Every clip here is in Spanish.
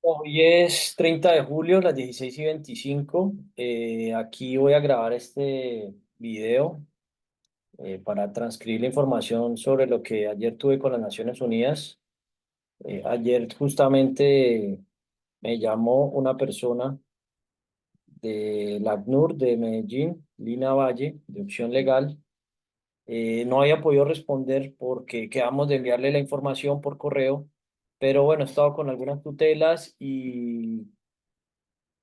Hoy es 30 de julio, las 16:25. Aquí voy a grabar este video para transcribir la información sobre lo que ayer tuve con las Naciones Unidas. Ayer justamente me llamó una persona de la ACNUR de Medellín, Lina Valle, de Opción Legal. No había podido responder porque quedamos de enviarle la información por correo, pero bueno, he estado con algunas tutelas y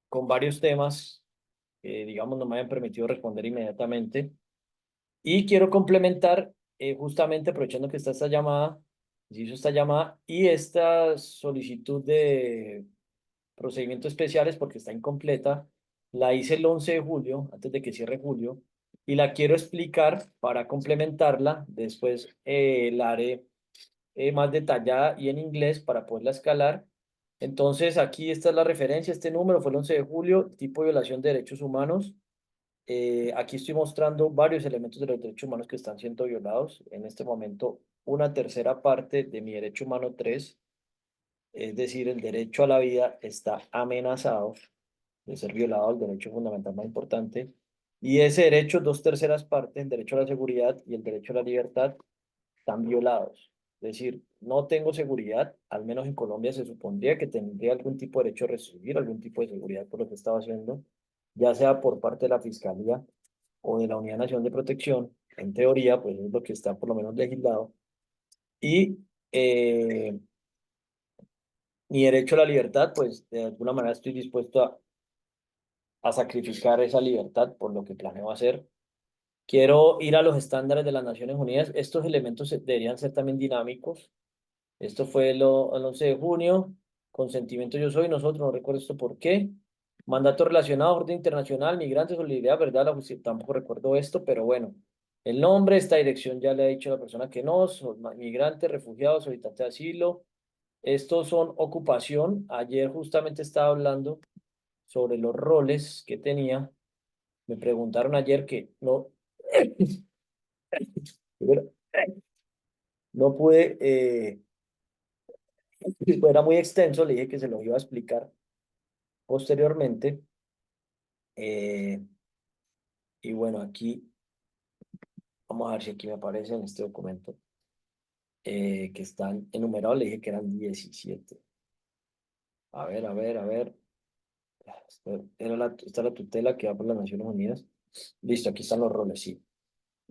con varios temas que, digamos, no me hayan permitido responder inmediatamente. Y quiero complementar, justamente aprovechando que está esta llamada, se hizo esta llamada y esta solicitud de procedimientos especiales, porque está incompleta, la hice el 11 de julio, antes de que cierre julio, y la quiero explicar para complementarla. Después la haré más detallada y en inglés para poderla escalar. Entonces, aquí esta es la referencia, este número fue el 11 de julio, tipo de violación de derechos humanos. Aquí estoy mostrando varios elementos de los derechos humanos que están siendo violados. En este momento, una tercera parte de mi derecho humano 3, es decir, el derecho a la vida, está amenazado de ser violado, el derecho fundamental más importante. Y ese derecho, dos terceras partes, el derecho a la seguridad y el derecho a la libertad, están violados. Es decir, no tengo seguridad, al menos en Colombia se supondría que tendría algún tipo de derecho a recibir algún tipo de seguridad por lo que estaba haciendo, ya sea por parte de la Fiscalía o de la Unidad Nacional de Protección. En teoría, pues es lo que está por lo menos legislado. Y mi derecho a la libertad, pues de alguna manera estoy dispuesto a sacrificar esa libertad por lo que planeo hacer. Quiero ir a los estándares de las Naciones Unidas. Estos elementos deberían ser también dinámicos. Esto fue el 11 de junio. Consentimiento yo soy, nosotros, no recuerdo esto por qué. Mandato relacionado, orden internacional, migrantes, solidaridad, verdad, la justicia, tampoco recuerdo esto, pero bueno. El nombre, esta dirección ya le ha dicho a la persona que no, son migrantes, refugiados, solicitantes de asilo. Estos son ocupación. Ayer justamente estaba hablando sobre los roles que tenía. Me preguntaron ayer que no, no pude, era muy extenso, le dije que se lo iba a explicar posteriormente. eh, y bueno, aquí vamos a ver si aquí me aparece en este documento que están enumerados. Le dije que eran 17. A ver, a ver, a ver. Esta es la tutela que da por las Naciones Unidas. Listo, aquí están los roles, sí.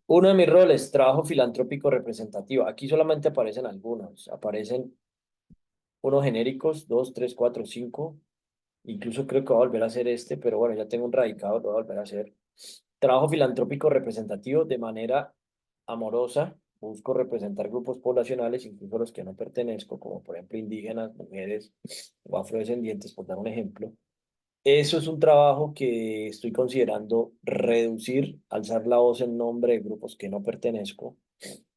Uno de mis roles, trabajo filantrópico representativo. Aquí solamente aparecen algunos. Aparecen unos genéricos, dos, tres, cuatro, cinco. Incluso creo que voy a volver a hacer este, pero bueno, ya tengo un radicado, lo voy a volver a hacer. Trabajo filantrópico representativo de manera amorosa. Busco representar grupos poblacionales, incluso los que no pertenezco, como por ejemplo indígenas, mujeres o afrodescendientes, por dar un ejemplo. Eso es un trabajo que estoy considerando reducir, alzar la voz en nombre de grupos que no pertenezco.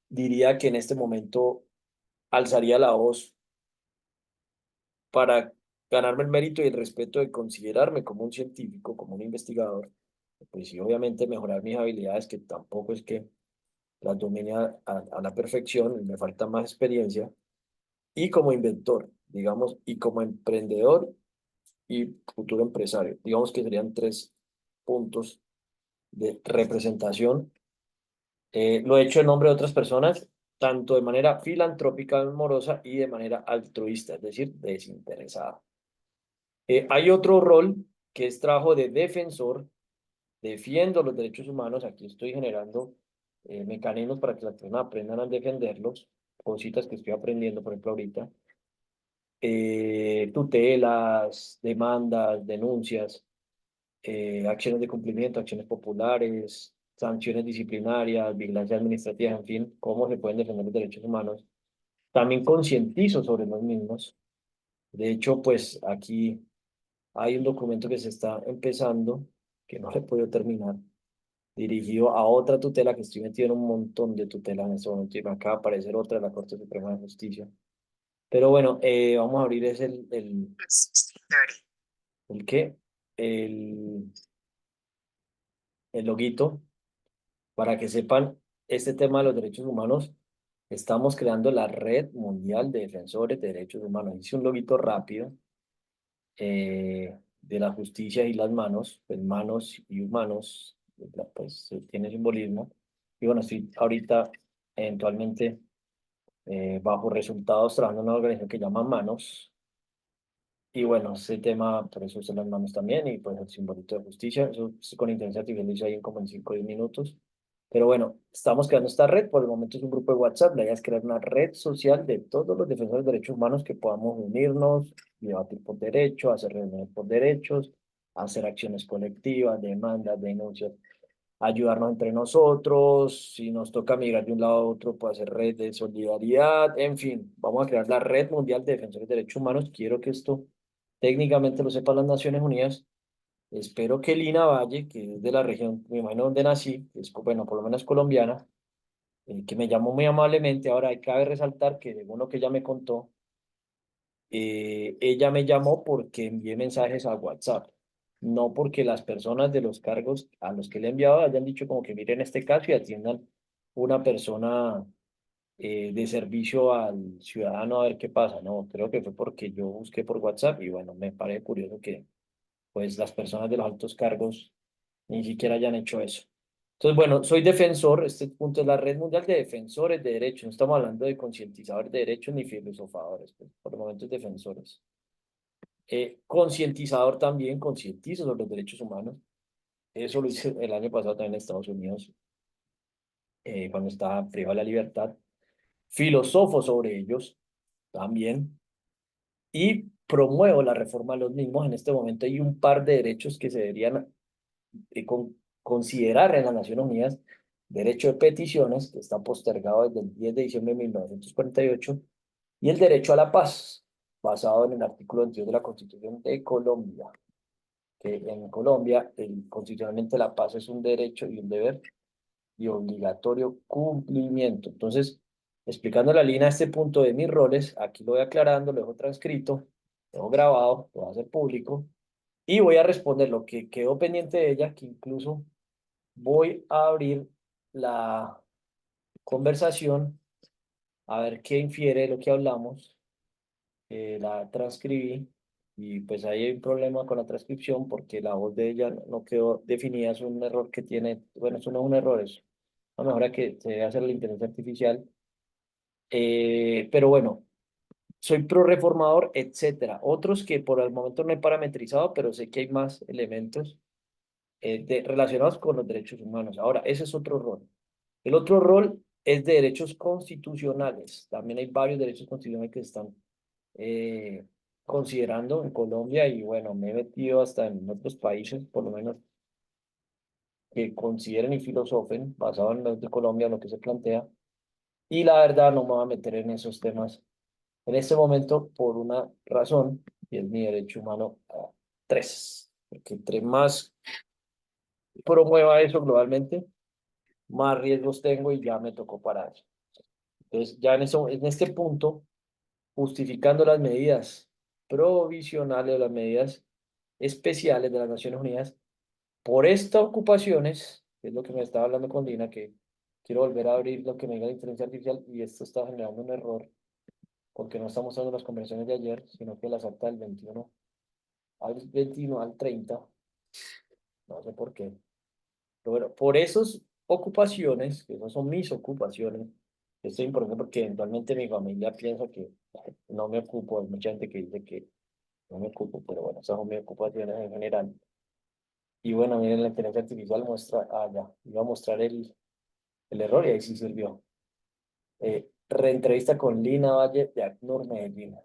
Diría que en este momento alzaría la voz para ganarme el mérito y el respeto de considerarme como un científico, como un investigador, pues sí, obviamente mejorar mis habilidades, que tampoco es que las domine a la perfección, me falta más experiencia, y como inventor, digamos, y como emprendedor y futuro empresario. Digamos que serían tres puntos de representación. Lo he hecho en nombre de otras personas, tanto de manera filantrópica, amorosa y de manera altruista, es decir, desinteresada. Hay otro rol que es trabajo de defensor, defiendo los derechos humanos. Aquí estoy generando mecanismos para que las personas aprendan a defenderlos, cositas que estoy aprendiendo, por ejemplo, ahorita. Tutelas, demandas, denuncias, acciones de cumplimiento, acciones populares, sanciones disciplinarias, vigilancia administrativa, en fin, cómo se pueden defender los derechos humanos. También concientizo sobre los mismos. De hecho, pues aquí hay un documento que se está empezando, que no le he podido terminar, dirigido a otra tutela, que estoy metido en un montón de tutelas en este momento y me acaba de aparecer otra de la Corte Suprema de Justicia. Pero bueno, vamos a abrir es el qué, el, el loguito, para que sepan este tema de los derechos humanos. Estamos creando la Red Mundial de Defensores de Derechos Humanos. Hice un loguito rápido de la justicia y las manos, pues manos y humanos, pues tiene simbolismo. Y bueno, estoy ahorita eventualmente bajo resultados trabajando en una organización que llama Manos. Y bueno, ese tema, por eso son las manos también, y pues el simbolito de justicia, eso con inteligencia artificial lo hice ahí en como en 5 o 10 minutos. Pero bueno, estamos creando esta red, por el momento es un grupo de WhatsApp, la idea es crear una red social de todos los defensores de derechos humanos que podamos unirnos, debatir por derecho, hacer reuniones por derechos, hacer acciones colectivas, demandas, denuncias, ayudarnos entre nosotros, si nos toca migrar de un lado a otro, pues hacer red de solidaridad, en fin, vamos a crear la Red Mundial de Defensores de Derechos Humanos. Quiero que esto técnicamente lo sepan las Naciones Unidas. Espero que Lina Valle, que es de la región, me imagino donde nací, que es, bueno, por lo menos colombiana, que me llamó muy amablemente. Ahora, cabe resaltar que según lo que ella me contó, ella me llamó porque envié mensajes a WhatsApp, no porque las personas de los cargos a los que le he enviado hayan dicho como que miren este caso y atiendan una persona de servicio al ciudadano a ver qué pasa. No, creo que fue porque yo busqué por WhatsApp y bueno, me parece curioso que pues las personas de los altos cargos ni siquiera hayan hecho eso. Entonces, bueno, soy defensor, este punto es la Red Mundial de Defensores de Derechos, no estamos hablando de concientizadores de derechos ni filosofadores, pues, por el momento es defensores. Concientizador también, concientizo sobre los derechos humanos. Eso lo hice el año pasado también en Estados Unidos, cuando estaba privado de la libertad. Filósofo sobre ellos también. Y promuevo la reforma de los mismos. En este momento hay un par de derechos que se deberían considerar en las Naciones Unidas. Derecho de peticiones, que está postergado desde el 10 de diciembre de 1948, y el derecho a la paz, basado en el artículo 22 de la Constitución de Colombia, que en Colombia constitucionalmente la paz es un derecho y un deber y obligatorio cumplimiento. Entonces, explicando la línea a este punto de mis roles, aquí lo voy aclarando, lo dejo transcrito, lo dejo grabado, lo voy a hacer público y voy a responder lo que quedó pendiente de ella, que incluso voy a abrir la conversación a ver qué infiere de lo que hablamos. La transcribí y pues ahí hay un problema con la transcripción porque la voz de ella no quedó definida, es un error que tiene, bueno, eso no es un error, es una mejora que se debe hacer la inteligencia artificial. Pero bueno, soy pro reformador, etcétera. Otros que por el momento no he parametrizado, pero sé que hay más elementos relacionados con los derechos humanos. Ahora, ese es otro rol. El otro rol es de derechos constitucionales. También hay varios derechos constitucionales que están eh, considerando en Colombia y bueno, me he metido hasta en otros países, por lo menos que consideren y filosofen, basado en los de Colombia, lo que se plantea. Y la verdad no me voy a meter en esos temas en este momento por una razón, y es mi derecho humano a tres. Porque entre más promueva eso globalmente, más riesgos tengo y ya me tocó parar. Entonces, ya en este punto, justificando las medidas provisionales o las medidas especiales de las Naciones Unidas, por estas ocupaciones, que es lo que me estaba hablando con Dina, que quiero volver a abrir lo que me diga la inteligencia artificial y esto está generando un error porque no estamos usando las conversaciones de ayer, sino que las acta del 21 al 30, no sé por qué. Pero bueno, por esas ocupaciones, que esas son mis ocupaciones, esto es importante porque eventualmente mi familia piensa que no me ocupo, hay mucha gente que dice que no me ocupo, pero bueno, esas son mis ocupaciones en general. Y bueno, miren, la inteligencia artificial muestra, ya, iba a mostrar el error y ahí sí sirvió. Reentrevista con Lina Valle de ACNUR Medellín.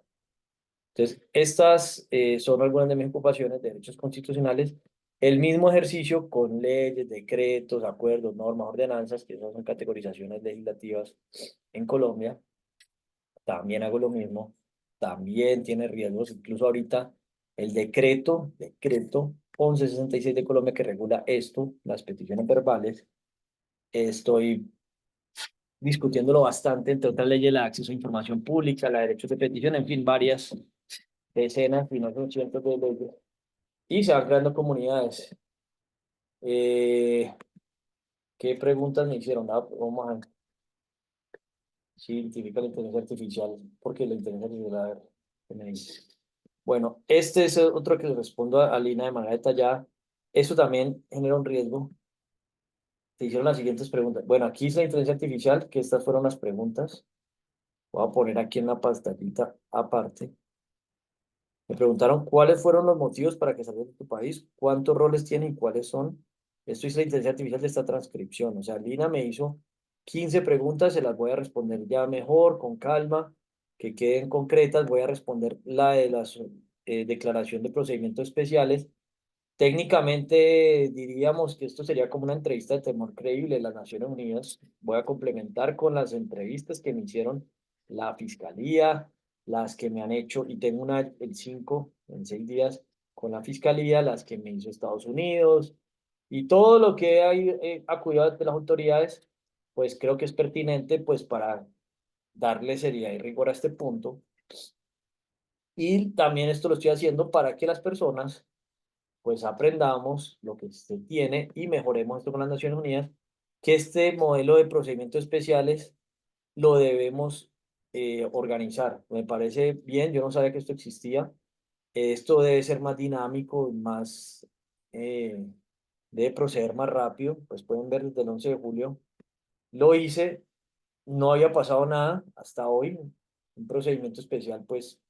Entonces, estas son algunas de mis ocupaciones de derechos constitucionales. El mismo ejercicio con leyes, decretos, acuerdos, normas, ordenanzas, que esas son categorizaciones legislativas en Colombia. También hago lo mismo. También tiene riesgos. Incluso ahorita el decreto 1166 de Colombia que regula esto, las peticiones verbales, estoy discutiéndolo bastante, entre otras leyes, la acceso a información pública, la derechos de petición, en fin, varias decenas, si no son cientos de leyes, y se van creando comunidades. Eh, ¿Qué preguntas me hicieron? Vamos a si identifica la inteligencia artificial, porque la inteligencia artificial, a ver, ¿qué me dice? Bueno, este es otro que le respondo a Lina de manera detallada. Eso también genera un riesgo. Te hicieron las siguientes preguntas. Bueno, aquí es la inteligencia artificial, que estas fueron las preguntas. Voy a poner aquí en la pantallita aparte. Me preguntaron cuáles fueron los motivos para que salgas de tu país, cuántos roles tiene y cuáles son. Esto es la inteligencia artificial de esta transcripción. O sea, Lina me hizo 15 preguntas, se las voy a responder ya mejor, con calma, que queden concretas. Voy a responder la de la declaración de procedimientos especiales. Técnicamente diríamos que esto sería como una entrevista de temor creíble de las Naciones Unidas. Voy a complementar con las entrevistas que me hicieron la Fiscalía, las que me han hecho, y tengo una el 5 en 6 días con la Fiscalía, las que me hizo Estados Unidos, y todo lo que hay acudido de las autoridades, pues creo que es pertinente pues para darle seriedad y rigor a este punto. Y también esto lo estoy haciendo para que las personas pues aprendamos lo que se tiene y mejoremos esto con las Naciones Unidas, que este modelo de procedimientos especiales lo debemos organizar. Me parece bien, yo no sabía que esto existía. Esto debe ser más dinámico, más, eh, debe proceder más rápido. Pues pueden ver desde el 11 de julio. Lo hice, no había pasado nada hasta hoy. Un procedimiento especial, pues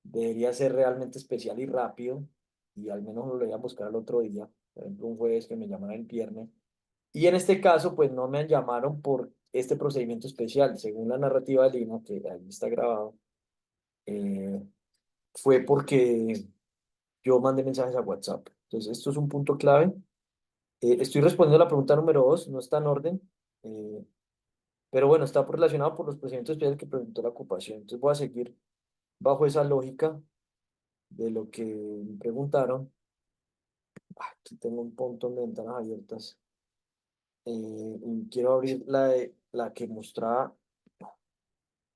debería ser realmente especial y rápido, y al menos lo voy a buscar al otro día, por ejemplo, un jueves que me llamaran el viernes. Y en este caso, pues no me llamaron por este procedimiento especial, según la narrativa de Lina, que ahí está grabado, eh, fue porque yo mandé mensajes a WhatsApp. Entonces, esto es un punto clave. Estoy respondiendo a la pregunta número 2, no está en orden, eh, pero bueno, está relacionado por los procedimientos especiales que preguntó la ocupación. Entonces, voy a seguir bajo esa lógica de lo que me preguntaron. Aquí tengo un montón de ventanas abiertas. Y quiero abrir la que mostraba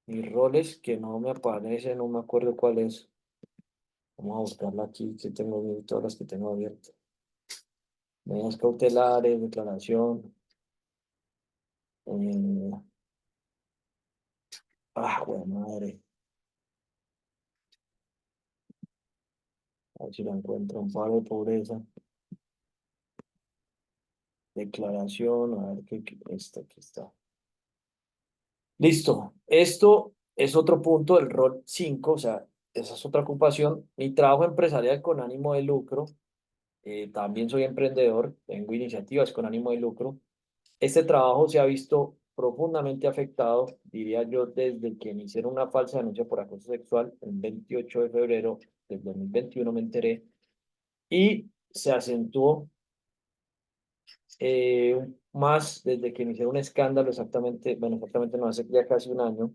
mis roles, que no me aparece, no me acuerdo cuál es. Vamos a buscarla aquí, que tengo todas las que tengo abiertas. Medidas cautelares, declaración. Eh, bueno, madre. A ver si la encuentro. Un paro de pobreza. Declaración, a ver esta, aquí está. Listo. Esto es otro punto del rol 5, o sea, esa es otra ocupación. Mi trabajo empresarial con ánimo de lucro. También soy emprendedor, tengo iniciativas con ánimo de lucro. Este trabajo se ha visto profundamente afectado, diría yo, desde que me hicieron una falsa denuncia por acoso sexual el 28 de febrero del 2021 me enteré, y se acentuó más desde que me hicieron un escándalo exactamente, bueno, exactamente no, hace ya casi un año,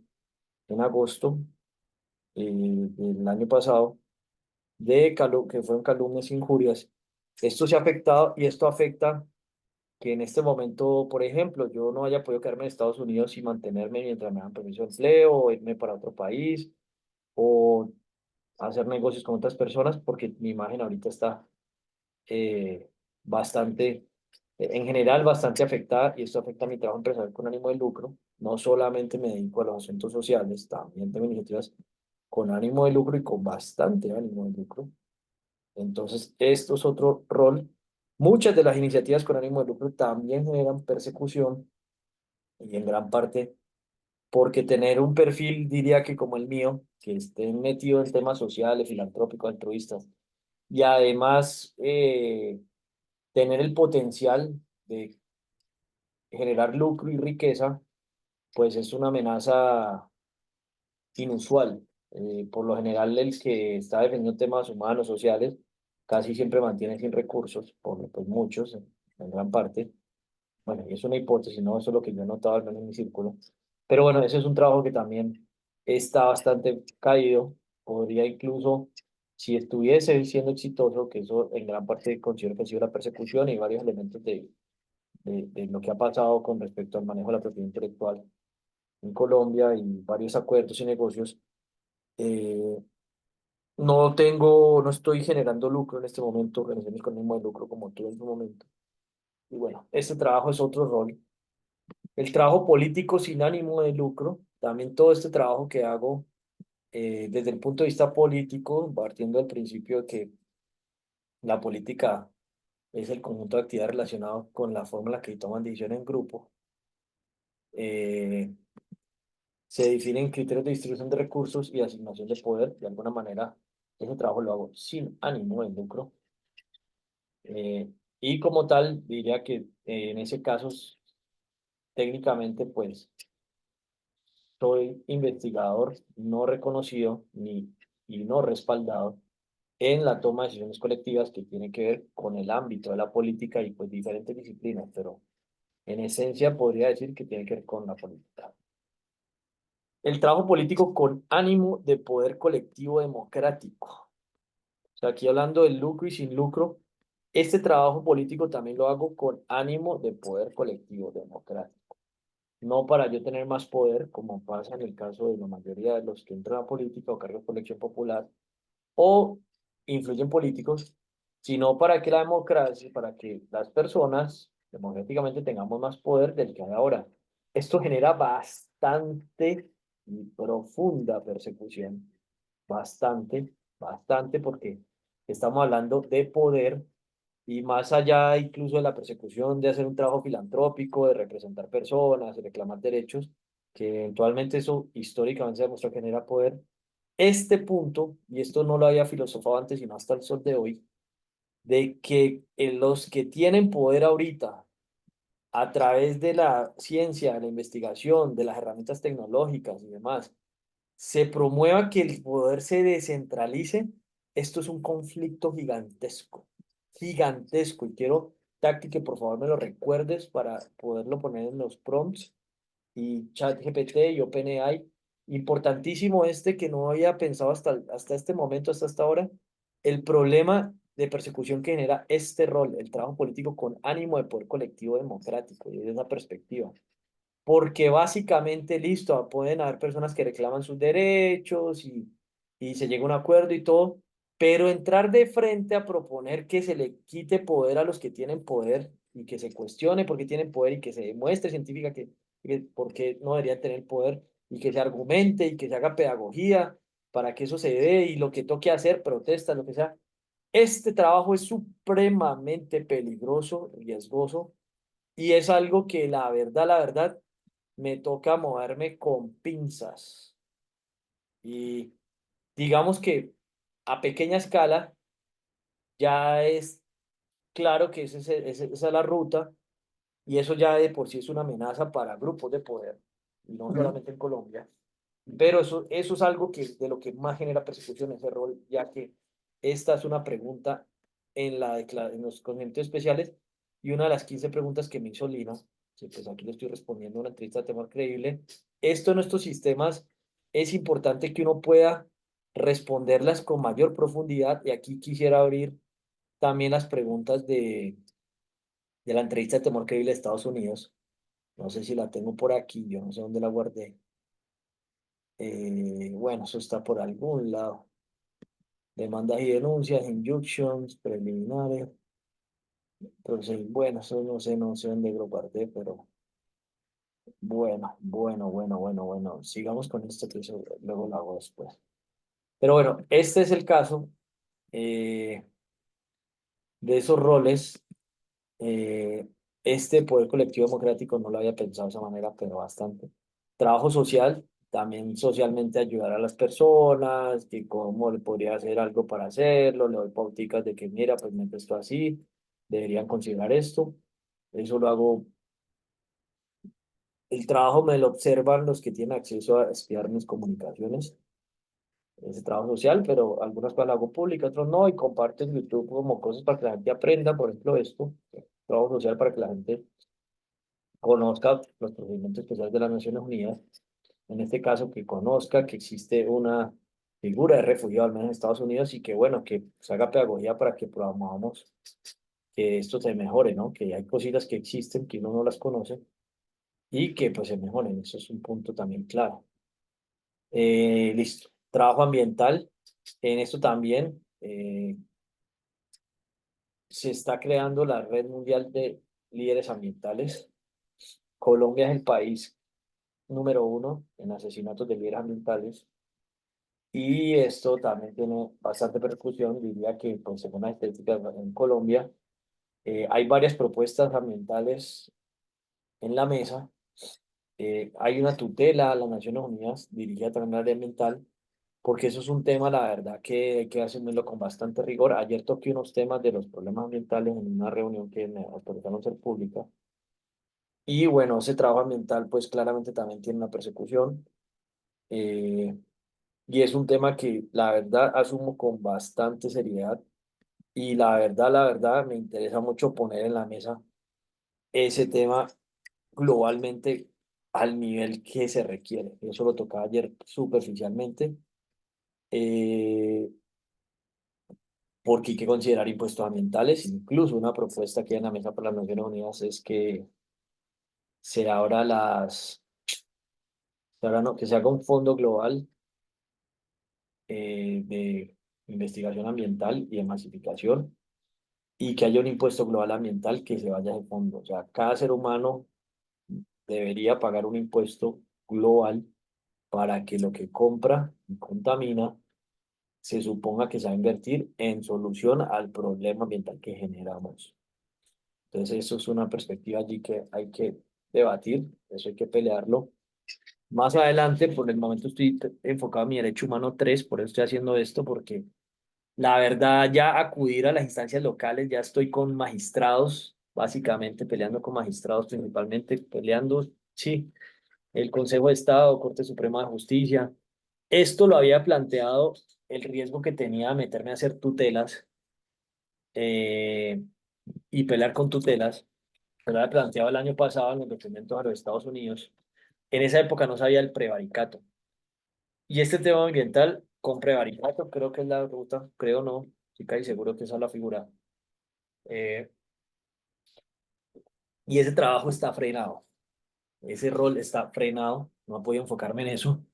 en agosto del año pasado, que fueron calumnias e injurias. Esto se ha afectado y esto afecta que en este momento, por ejemplo, yo no haya podido quedarme en Estados Unidos y mantenerme mientras me dan permiso de empleo, o irme para otro país, o hacer negocios con otras personas, porque mi imagen ahorita está eh, bastante, en general, bastante afectada, y esto afecta a mi trabajo empresarial con ánimo de lucro. No solamente me dedico a los asuntos sociales, también tengo iniciativas con ánimo de lucro y con bastante ánimo de lucro. Entonces, esto es otro rol. Muchas de las iniciativas con ánimo de lucro también generan persecución, y en gran parte porque tener un perfil, diría que como el mío, que esté metido en temas sociales, filantrópicos, altruistas, y además tener el potencial de generar lucro y riqueza, pues es una amenaza inusual. Por lo general, el que está defendiendo temas humanos, sociales, casi siempre mantiene sin recursos, por pues muchos, en gran parte. Bueno, y es una hipótesis, ¿no? Eso es lo que yo he notado al menos en mi círculo. Pero bueno, ese es un trabajo que también está bastante caído. Podría incluso, si estuviese siendo exitoso, que eso en gran parte considero que ha sido la persecución y varios elementos de lo que ha pasado con respecto al manejo de la propiedad intelectual en Colombia y varios acuerdos y negocios, eh, no estoy generando lucro en este momento, relaciones con ánimo de lucro como tú en su momento. Y bueno, este trabajo es otro rol. El trabajo político sin ánimo de lucro, también todo este trabajo que hago desde el punto de vista político, partiendo del principio de que la política es el conjunto de actividades relacionadas con la forma en la que toman decisiones en grupo, eh, se definen criterios de distribución de recursos y asignación de poder. De alguna manera, ese trabajo lo hago sin ánimo de lucro. Eh, y como tal, diría que en ese caso, técnicamente, pues, soy investigador no reconocido y no respaldado en la toma de decisiones colectivas que tiene que ver con el ámbito de la política y pues diferentes disciplinas, pero en esencia podría decir que tiene que ver con la política. El trabajo político con ánimo de poder colectivo democrático. O sea, aquí hablando de lucro y sin lucro, este trabajo político también lo hago con ánimo de poder colectivo democrático. No para yo tener más poder, como pasa en el caso de la mayoría de los que entran a política o cargos por elección popular, o influyen políticos, sino para que la democracia, para que las personas democráticamente tengamos más poder del que hay ahora. Esto genera bastante y profunda persecución, bastante, porque estamos hablando de poder y más allá incluso de la persecución de hacer un trabajo filantrópico, de representar personas, de reclamar derechos, que eventualmente eso históricamente se demostró que genera poder. Este punto, y esto no lo había filosofado antes, sino hasta el sol de hoy, de que los que tienen poder ahorita, a través de la ciencia, de la investigación, de las herramientas tecnológicas y demás, se promueva que el poder se descentralice, esto es un conflicto gigantesco, gigantesco. Y quiero, Tacti, que por favor me lo recuerdes para poderlo poner en los prompts y ChatGPT y OpenAI. Importantísimo este que no había pensado hasta este momento, hasta esta hora, el problema de persecución que genera este rol, el trabajo político con ánimo de poder colectivo democrático y desde esa perspectiva. Porque básicamente, listo, pueden haber personas que reclaman sus derechos y se llega a un acuerdo y todo, pero entrar de frente a proponer que se le quite poder a los que tienen poder y que se cuestione por qué tienen poder y que se demuestre científica que por qué no deberían tener poder y que se argumente y que se haga pedagogía para que eso se dé y lo que toque hacer, protestas, lo que sea. Este trabajo es supremamente peligroso, riesgoso y es algo que la verdad, me toca moverme con pinzas. Y digamos que a pequeña escala ya es claro que esa es la ruta y eso ya de por sí es una amenaza para grupos de poder, y no solamente en Colombia. Pero eso es algo que, de lo que más genera persecución, ese rol, ya que esta es una pregunta en los conocimientos especiales y una de las 15 preguntas que me hizo Lina, que pues aquí le estoy respondiendo una entrevista de temor creíble. Esto en estos sistemas es importante que uno pueda responderlas con mayor profundidad y aquí quisiera abrir también las preguntas de la entrevista de temor creíble de Estados Unidos. No sé si la tengo por aquí, yo no sé dónde la guardé. Bueno, eso está por algún lado. Demandas y denuncias, injunctions, preliminares. Entonces, bueno, eso no sé dónde lo guardé, pero bueno. Sigamos con esto que eso luego lo hago después. Pero bueno, este es el caso eh, de esos roles. Eh, este poder colectivo democrático no lo había pensado de esa manera, pero bastante. Trabajo social, también socialmente ayudar a las personas, que cómo le podría hacer algo para hacerlo, le doy pauticas de que mira, pues me esto así, deberían considerar esto. Eso lo hago. El trabajo me lo observan los que tienen acceso a espiar mis comunicaciones, ese trabajo social, pero algunas cosas lo hago público, otros no, y comparto en YouTube como cosas para que la gente aprenda, por ejemplo, esto, trabajo social para que la gente conozca los procedimientos especiales de las Naciones Unidas, en este caso que conozca que existe una figura de refugiado, al menos en Estados Unidos, y que bueno, que se haga pedagogía para que promovamos que esto se mejore, ¿no? Que hay cositas que existen que uno no las conoce y que pues se mejoren, eso es un punto también claro. Listo. Trabajo ambiental, en esto también se está creando la Red Mundial de Líderes Ambientales. Colombia es el país número 1 en asesinatos de líderes ambientales. Y esto también tiene bastante repercusión, diría que pues, según las estadísticas en Colombia, hay varias propuestas ambientales en la mesa. Hay una tutela a las Naciones Unidas dirigida también al área ambiental, porque eso es un tema, la verdad, que hay que asumirlo con bastante rigor. Ayer toqué unos temas de los problemas ambientales en una reunión que me autorizaron ser pública. Y bueno, ese trabajo ambiental, pues claramente también tiene una persecución. eh, y es un tema que la verdad asumo con bastante seriedad. Y la verdad, me interesa mucho poner en la mesa ese tema globalmente al nivel que se requiere. Eso lo tocaba ayer superficialmente, eh, porque hay que considerar impuestos ambientales. Incluso una propuesta que hay en la mesa para las Naciones Unidas es que se abra que se haga un fondo global de investigación ambiental y de masificación y que haya un impuesto global ambiental que se vaya a ese fondo. O sea, cada ser humano debería pagar un impuesto global para que lo que compra y contamina se suponga que se va a invertir en solución al problema ambiental que generamos. Entonces, eso es una perspectiva allí que hay que debatir, eso hay que pelearlo. Más adelante, por el momento estoy enfocado en mi derecho humano 3, por eso estoy haciendo esto, porque la verdad ya acudir a las instancias locales, ya estoy con magistrados, básicamente peleando con magistrados principalmente, peleando, sí, el Consejo de Estado, Corte Suprema de Justicia. Esto lo había planteado el riesgo que tenía de meterme a hacer tutelas eh, y pelear con tutelas. Lo había planteado el año pasado en los documentos a los Estados Unidos. En esa época no sabía el prevaricato. Y este tema ambiental con prevaricato creo que es la ruta, creo no, estoy casi seguro que esa es la figura. Eh, y ese trabajo está frenado, ese rol está frenado, no he podido enfocarme en eso.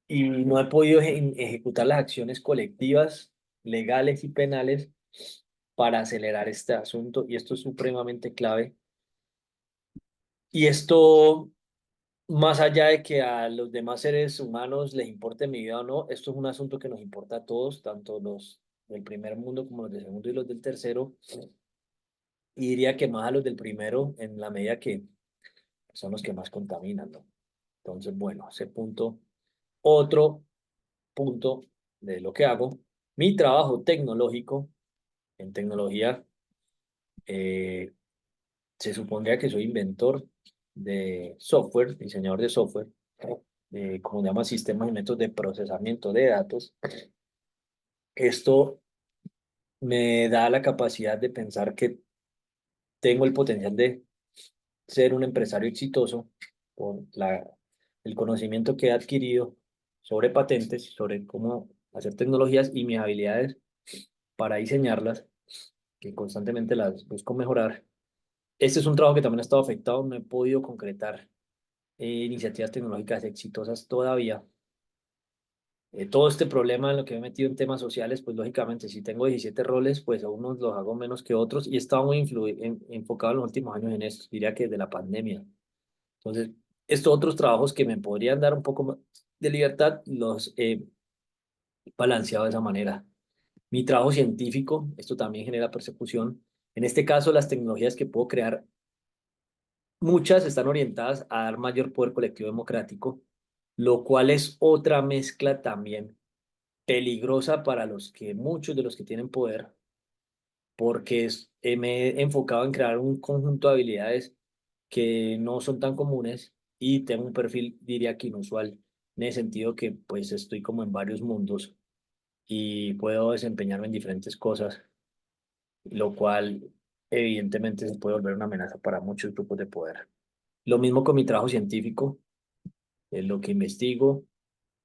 Y no he podido ejecutar las acciones colectivas, legales y penales para acelerar este asunto y esto es supremamente clave. Y esto, más allá de que a los demás seres humanos les importe mi vida o no, esto es un asunto que nos importa a todos, tanto los del primer mundo como los del segundo y los del tercero. Y diría que más a los del primero en la medida que son los que más contaminan, ¿no? Entonces, bueno, ese punto. Otro punto de lo que hago, mi trabajo tecnológico en tecnología, eh, se supondría que soy inventor de software, diseñador de software, como se llama, sistemas y métodos de procesamiento de datos. Esto me da la capacidad de pensar que tengo el potencial de ser un empresario exitoso por el conocimiento que he adquirido sobre patentes, sobre cómo hacer tecnologías y mis habilidades para diseñarlas, que constantemente las busco mejorar. Este es un trabajo que también ha estado afectado, no he podido concretar iniciativas tecnológicas exitosas todavía. Todo este problema en lo que me he metido en temas sociales, pues lógicamente si tengo 17 roles, pues a unos los hago menos que otros y he estado muy enfocado en los últimos años en esto, diría que desde la pandemia. Entonces, estos otros trabajos que me podrían dar un poco más de libertad, los he balanceado de esa manera. Mi trabajo científico, esto también genera persecución. En este caso, las tecnologías que puedo crear, muchas están orientadas a dar mayor poder colectivo democrático, lo cual es otra mezcla también peligrosa para muchos de los que tienen poder, porque me he enfocado en crear un conjunto de habilidades que no son tan comunes y tengo un perfil, diría que inusual, en el sentido que pues estoy como en varios mundos y puedo desempeñarme en diferentes cosas, lo cual evidentemente se puede volver una amenaza para muchos grupos de poder. Lo mismo con mi trabajo científico, lo que investigo,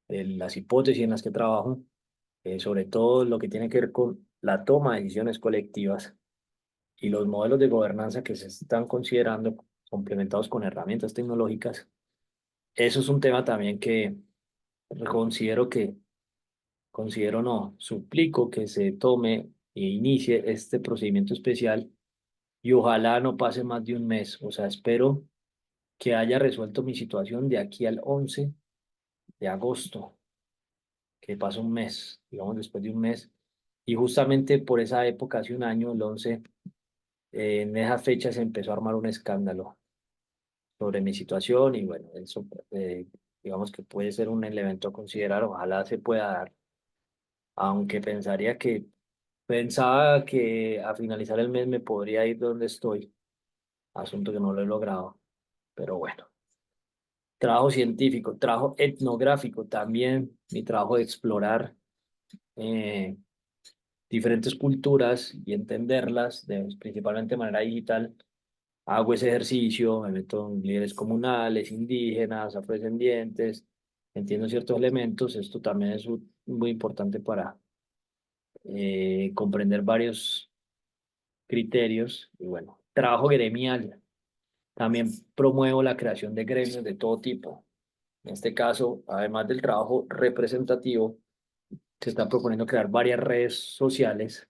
las hipótesis en las que trabajo, sobre todo lo que tiene que ver con la toma de decisiones colectivas y los modelos de gobernanza que se están considerando complementados con herramientas tecnológicas. Eso es un tema también que considero que, considero no, suplico que se tome e inicie este procedimiento especial y ojalá no pase más de un mes. O sea, espero que haya resuelto mi situación de aquí al 11 de agosto, que pasa un mes, digamos después de un mes, y justamente por esa época, hace un año, el 11, en esa fecha se empezó a armar un escándalo sobre mi situación y bueno, eso digamos que puede ser un elemento a considerar, ojalá se pueda dar, aunque pensaba que a finalizar el mes me podría ir donde estoy, asunto que no lo he logrado, pero bueno. Trabajo científico, trabajo etnográfico también, mi trabajo de explorar eh, diferentes culturas y entenderlas, principalmente de manera digital. Hago ese ejercicio, me meto en líderes comunales, indígenas, afrodescendientes, entiendo ciertos elementos. Esto también es muy importante para comprender varios criterios. Y bueno, trabajo gremial. También promuevo la creación de gremios de todo tipo. En este caso, además del trabajo representativo, se está proponiendo crear varias redes sociales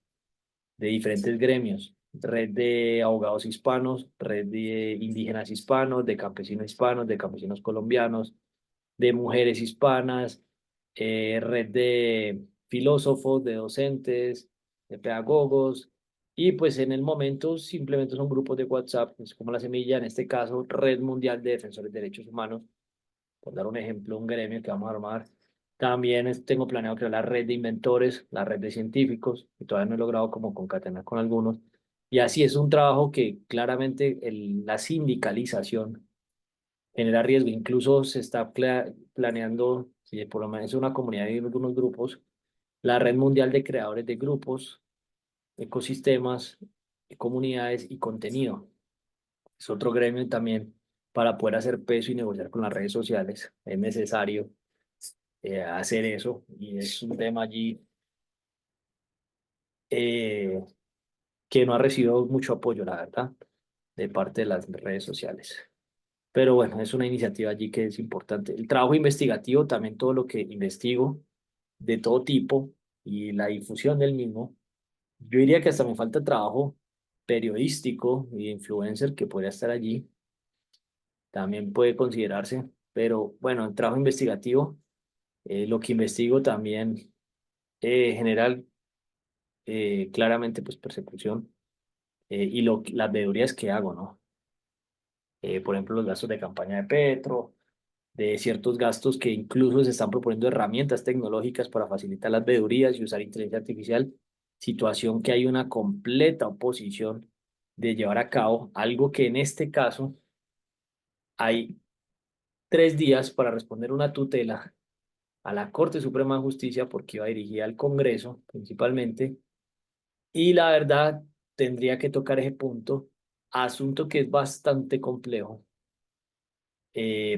de diferentes gremios, red de abogados hispanos, red de indígenas hispanos, de campesinos colombianos, de mujeres hispanas, red de filósofos, de docentes, de pedagogos, y pues en el momento simplemente son grupos de WhatsApp, es como la semilla, en este caso, Red Mundial de Defensores de Derechos Humanos, por dar un ejemplo, un gremio que vamos a armar. También tengo planeado crear la red de inventores, la red de científicos, que todavía no he logrado como concatenar con algunos. Y así es un trabajo que claramente la sindicalización genera riesgo. Incluso se está planeando, si por lo menos es una comunidad y algunos grupos, la red mundial de creadores de grupos, ecosistemas, comunidades y contenido. Es otro gremio también para poder hacer peso y negociar con las redes sociales. Es necesario hacer eso y es un tema allí eh, que no ha recibido mucho apoyo, la verdad, de parte de las redes sociales. Pero bueno, es una iniciativa allí que es importante. El trabajo investigativo, también todo lo que investigo de todo tipo y la difusión del mismo. Yo diría que hasta me falta trabajo periodístico y de influencer que podría estar allí, también puede considerarse, pero bueno, el trabajo investigativo, lo que investigo también general claramente pues persecución y las veedurías que hago, ¿no? Por ejemplo, los gastos de campaña de Petro, de ciertos gastos que incluso se están proponiendo herramientas tecnológicas para facilitar las veedurías y usar inteligencia artificial, situación que hay una completa oposición de llevar a cabo, algo que en este caso hay 3 días para responder una tutela a la Corte Suprema de Justicia porque iba dirigida al Congreso principalmente. Y la verdad, tendría que tocar ese punto, asunto que es bastante complejo,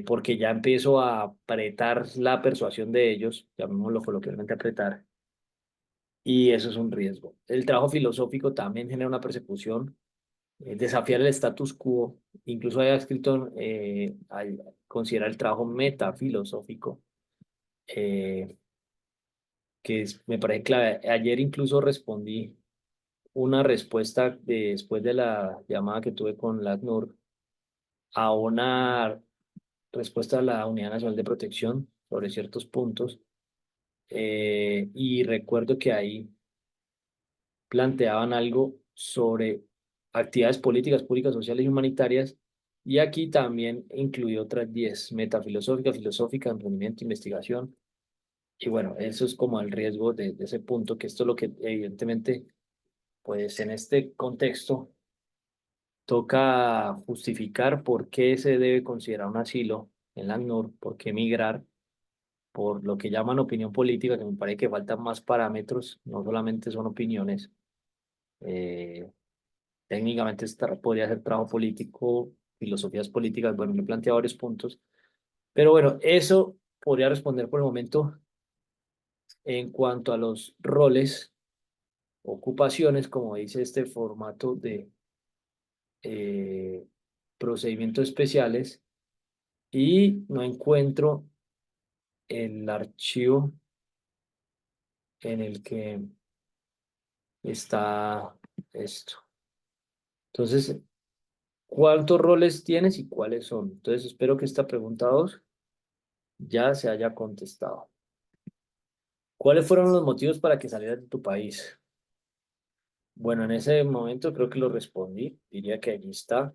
porque ya empiezo a apretar la persuasión de ellos, llamémoslo coloquialmente apretar, y eso es un riesgo. El trabajo filosófico también genera una persecución, desafiar el status quo, incluso haya escrito, considerar el trabajo metafilosófico, eh, me parece clave. Ayer incluso respondí una respuesta después de la llamada que tuve con la ACNUR a una respuesta a la Unidad Nacional de Protección sobre ciertos puntos. Y recuerdo que ahí planteaban algo sobre actividades políticas, públicas, sociales y humanitarias. Y aquí también incluí otras 10: metafilosófica, filosófica, emprendimiento, investigación. Y bueno, eso es como el riesgo de ese punto, que esto es lo que evidentemente, pues en este contexto toca justificar por qué se debe considerar un asilo en la ACNUR, por qué migrar, por lo que llaman opinión política, que me parece que faltan más parámetros, no solamente son opiniones. Eh, técnicamente podría ser trabajo político, filosofías políticas, bueno, me he planteado varios puntos, pero bueno, eso podría responder por el momento en cuanto a los roles, ocupaciones, como dice este formato de eh, procedimientos especiales, y no encuentro el archivo en el que está esto. Entonces, ¿cuántos roles tienes y cuáles son? Entonces, espero que esta pregunta 2 ya se haya contestado. ¿Cuáles fueron los motivos para que salieras de tu país? Bueno, en ese momento creo que lo respondí. Diría que allí está.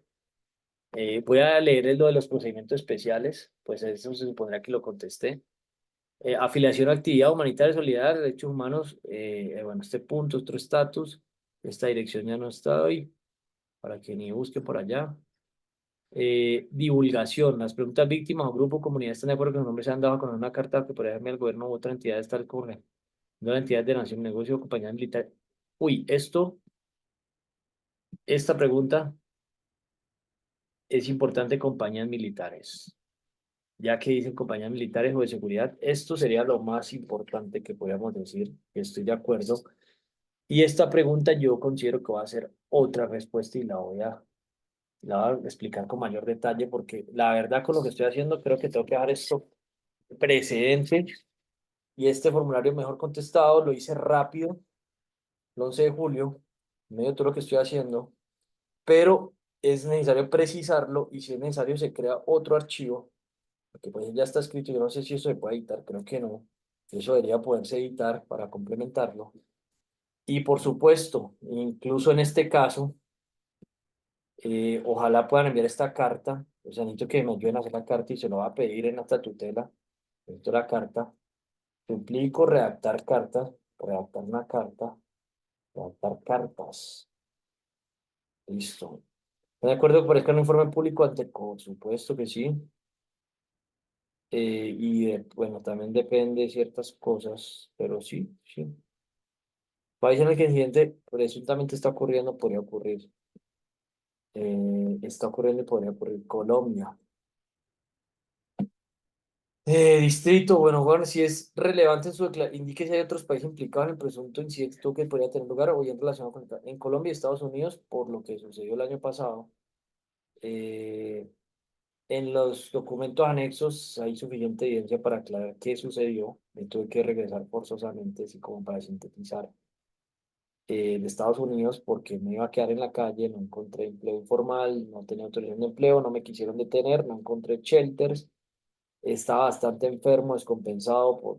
Voy a leer lo de los procedimientos especiales, pues eso se supondrá que lo contesté. Afiliación a actividad humanitaria, solidaria, derechos humanos, bueno, este punto, otro estatus, esta dirección ya no está ahí, para que ni busque por allá. Divulgación, las preguntas víctimas o grupo o comunidad están de acuerdo que los nombres se han dado con una carta que por ejemplo al gobierno u otra entidad tal como una entidad de nación, negocio o compañía militar. Uy, esta pregunta es importante, compañías militares. Ya que dicen compañías militares o de seguridad, esto sería lo más importante que podríamos decir, que estoy de acuerdo. Y esta pregunta yo considero que va a ser otra respuesta y la voy a explicar con mayor detalle porque la verdad con lo que estoy haciendo creo que tengo que dejar esto precedente y este formulario mejor contestado lo hice rápido, el 11 de julio, en medio de todo lo que estoy haciendo, pero es necesario precisarlo y si es necesario se crea otro archivo porque pues ya está escrito, yo no sé si eso se puede editar, creo que no. Eso debería poderse editar para complementarlo. Y por supuesto, incluso en este caso, ojalá puedan enviar esta carta. O sea, necesito que me ayuden a hacer la carta y se lo va a pedir en esta tutela. Necesito la carta. Suplico redactar cartas, redactar una carta, redactar cartas. Listo. ¿Están de acuerdo que parezca un informe público ante? Por supuesto que sí. Bueno, también depende de ciertas cosas, pero sí, sí. País en el que el incidente presuntamente está ocurriendo, podría ocurrir. Está ocurriendo y podría ocurrir Colombia. Distrito, bueno, si es relevante en su declaración, indique si hay otros países implicados en el presunto incidente que podría tener lugar o bien relacionado con en Colombia y Estados Unidos, por lo que sucedió el año pasado. Eh, en los documentos anexos hay suficiente evidencia para aclarar qué sucedió. Me tuve que regresar forzosamente, así como para sintetizar. De Estados Unidos porque me iba a quedar en la calle, no encontré empleo informal, no tenía autorización de empleo, no me quisieron detener, no encontré shelters, estaba bastante enfermo, descompensado por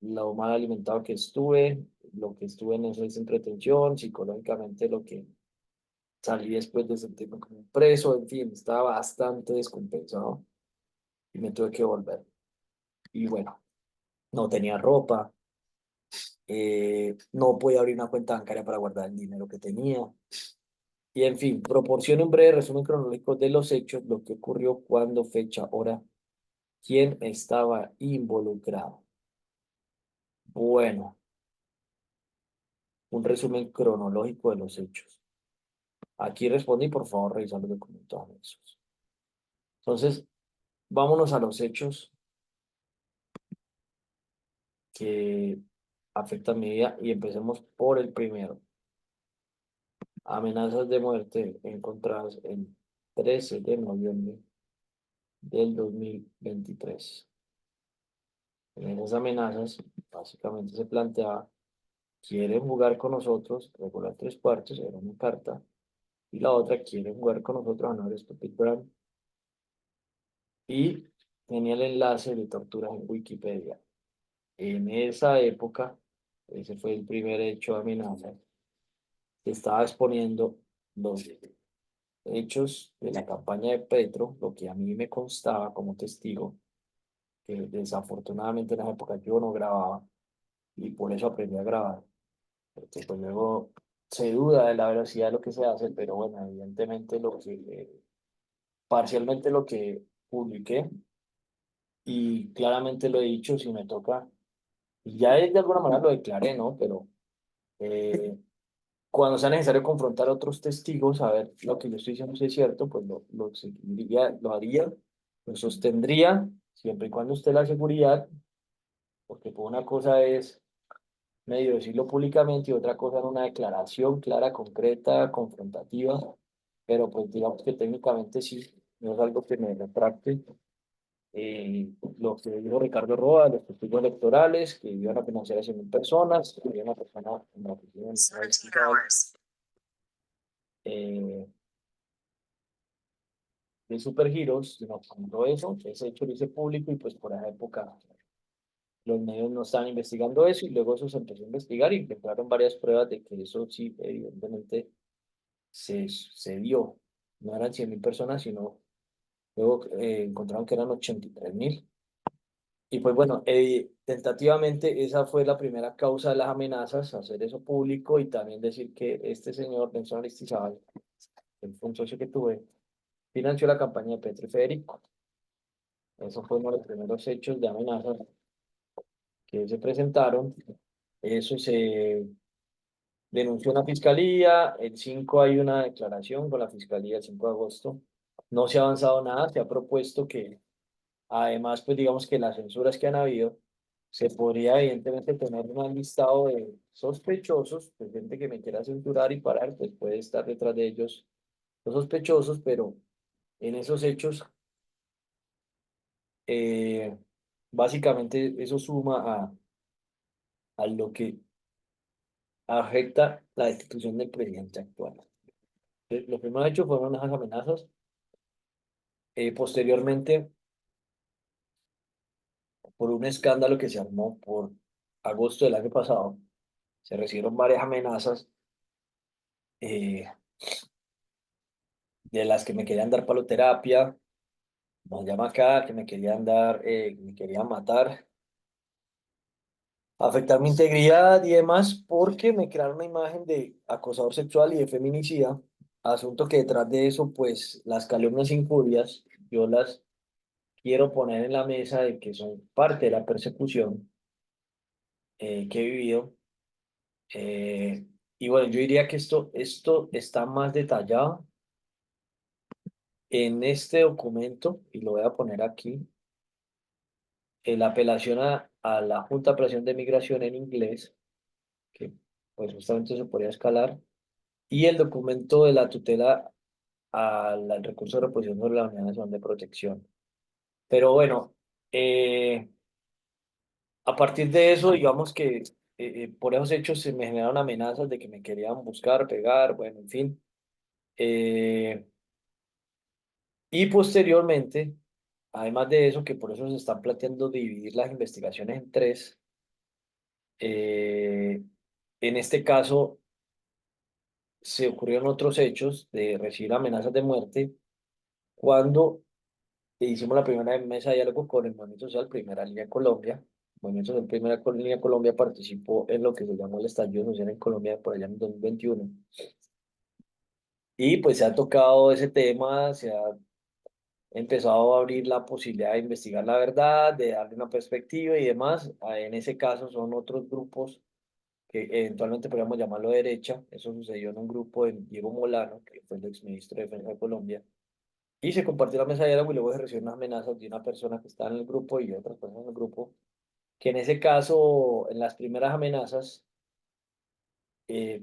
lo mal alimentado que estuve, lo que estuve en ese centro de detención, psicológicamente lo que salí después de sentirme como un preso, en fin, estaba bastante descompensado y me tuve que volver. Y bueno, no tenía ropa, no podía abrir una cuenta bancaria para guardar el dinero que tenía. Y en fin, proporciona un breve resumen cronológico de los hechos, lo que ocurrió, cuándo, fecha, hora, quién estaba involucrado. Bueno, un resumen cronológico de los hechos. Aquí respondí, por favor, revisar los documentos anexos. Entonces, vámonos a los hechos que afectan mi vida y empecemos por el primero. Amenazas de muerte encontradas el 13 de noviembre del 2023. En esas amenazas, básicamente se planteaba quieren jugar con nosotros, regular tres cuartos, era una carta, y la otra quieren jugar con nosotros, Honor Stupid Brand, y tenía el enlace de torturas en Wikipedia. En esa época, ese fue el primer hecho de amenaza, que estaba exponiendo los hechos de la campaña de Petro, lo que a mí me constaba como testigo, que desafortunadamente en esa época yo no grababa, y por eso aprendí a grabar porque pues luego se duda de la veracidad de lo que se hace, pero bueno, evidentemente parcialmente lo que publiqué y claramente lo he dicho, si me toca, y ya de alguna manera lo declaré, ¿no? Pero eh, cuando sea necesario confrontar a otros testigos, a ver lo que yo estoy diciendo si es cierto, pues lo seguiría, lo haría, lo sostendría, siempre y cuando esté la seguridad, porque pues una cosa es medio decirlo públicamente y otra cosa en una declaración clara, concreta, confrontativa, pero pues digamos que técnicamente sí, no es algo que me retracte. Lo que dijo Ricardo Roa, los testigos electorales, que iban a financiar a 100.000 personas, que había una persona en la oficina del hospital, eh, de Supergiros, no contó eso, ese hecho lo hice público y pues por esa época los medios no estaban investigando eso y luego eso se empezó a investigar y encontraron varias pruebas de que eso sí, evidentemente, se dio. No eran 100.000 personas, sino luego encontraron que eran 83.000. Y pues bueno, tentativamente esa fue la primera causa de las amenazas, hacer eso público y también decir que este señor, Nelson Aristizábal, que fue un socio que tuve, financió la campaña de Petro y Federico. Eso fue uno de los primeros hechos de amenazas que se presentaron. Eso se denunció en la fiscalía. El 5 hay una declaración con la fiscalía el 5 de agosto. No se ha avanzado nada. Se ha propuesto que, además, pues digamos que las censuras que han habido, se podría evidentemente tener un listado de sospechosos, pues gente que me quiera censurar y parar, pues puede estar detrás de ellos los sospechosos, pero en esos hechos, eh, básicamente eso suma a lo que afecta la destitución del presidente actual. Los primeros hechos fueron esas amenazas. Posteriormente, por un escándalo que se armó por agosto del año pasado, se recibieron varias amenazas eh, de las que me querían dar paloterapia, nos llama acá, que me querían dar, me querían matar, afectar mi integridad y demás, porque me crearon una imagen de acosador sexual y de feminicida, asunto que detrás de eso, pues las calumnias e injurias, yo las quiero poner en la mesa de que son parte de la persecución que he vivido. Eh, y bueno, yo diría que esto está más detallado en este documento, y lo voy a poner aquí, la apelación a la Junta de Apelación de Migración en inglés, que pues justamente se podría escalar, y el documento de la tutela al recurso de reposición sobre la Unidad Nacional de Protección. Pero bueno, a partir de eso, digamos que por esos hechos se me generaron amenazas de que me querían buscar, pegar, bueno, en fin. Eh, y posteriormente, además de eso, que por eso se están planteando dividir las investigaciones en tres, eh, en este caso se ocurrieron otros hechos de recibir amenazas de muerte cuando hicimos la primera mesa de diálogo con el Movimiento Social Primera Línea Colombia. El Movimiento Social Primera Línea Colombia participó en lo que se llamó el estallido social en Colombia por allá en 2021. Y pues se ha tocado ese tema, se ha empezado a abrir la posibilidad de investigar la verdad, de darle una perspectiva y demás. En ese caso son otros grupos que eventualmente podríamos llamarlo derecha. Eso sucedió en un grupo de Diego Molano, que fue el exministro de Defensa de Colombia. Y se compartió la mesa de diálogo y luego se recibieron unas amenazas de una persona que estaba en el grupo y otras personas en el grupo, que en ese caso, en las primeras amenazas,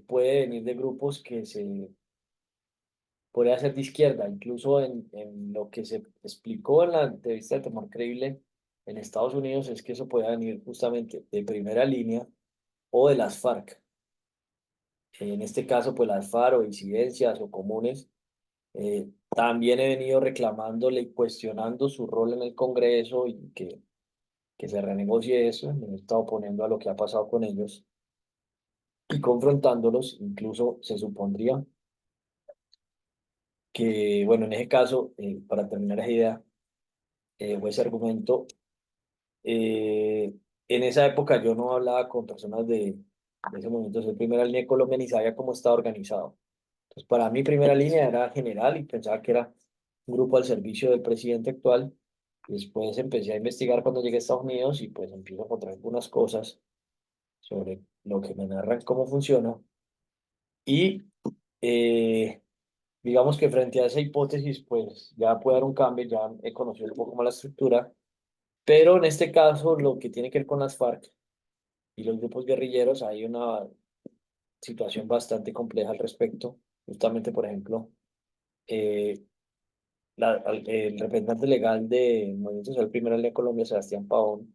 puede venir de grupos que se podría ser de izquierda, incluso en lo que se explicó en la entrevista de Temor Creíble en Estados Unidos, es que eso podía venir justamente de primera línea o de las FARC. En este caso, pues las FARC o disidencias o comunes, también he venido reclamándole y cuestionando su rol en el Congreso y que se renegocie eso. Me he estado oponiendo a lo que ha pasado con ellos y confrontándolos. Incluso se supondría que, bueno, en ese caso, para terminar esa idea o ese argumento, en esa época yo no hablaba con personas de ese momento, soy primera línea de Colombia ni sabía cómo estaba organizado. Entonces, para mí, primera línea era general y pensaba que era un grupo al servicio del presidente actual. Después empecé a investigar cuando llegué a Estados Unidos y pues empiezo a encontrar algunas cosas sobre lo que me narran cómo funciona. Y eh, digamos que frente a esa hipótesis, pues ya puede dar un cambio, ya he conocido un poco más la estructura, pero en este caso, lo que tiene que ver con las FARC y los grupos guerrilleros, hay una situación bastante compleja al respecto. Justamente, por ejemplo, eh, el representante legal de Movimiento Social Primera Línea de Colombia, Sebastián Pavón,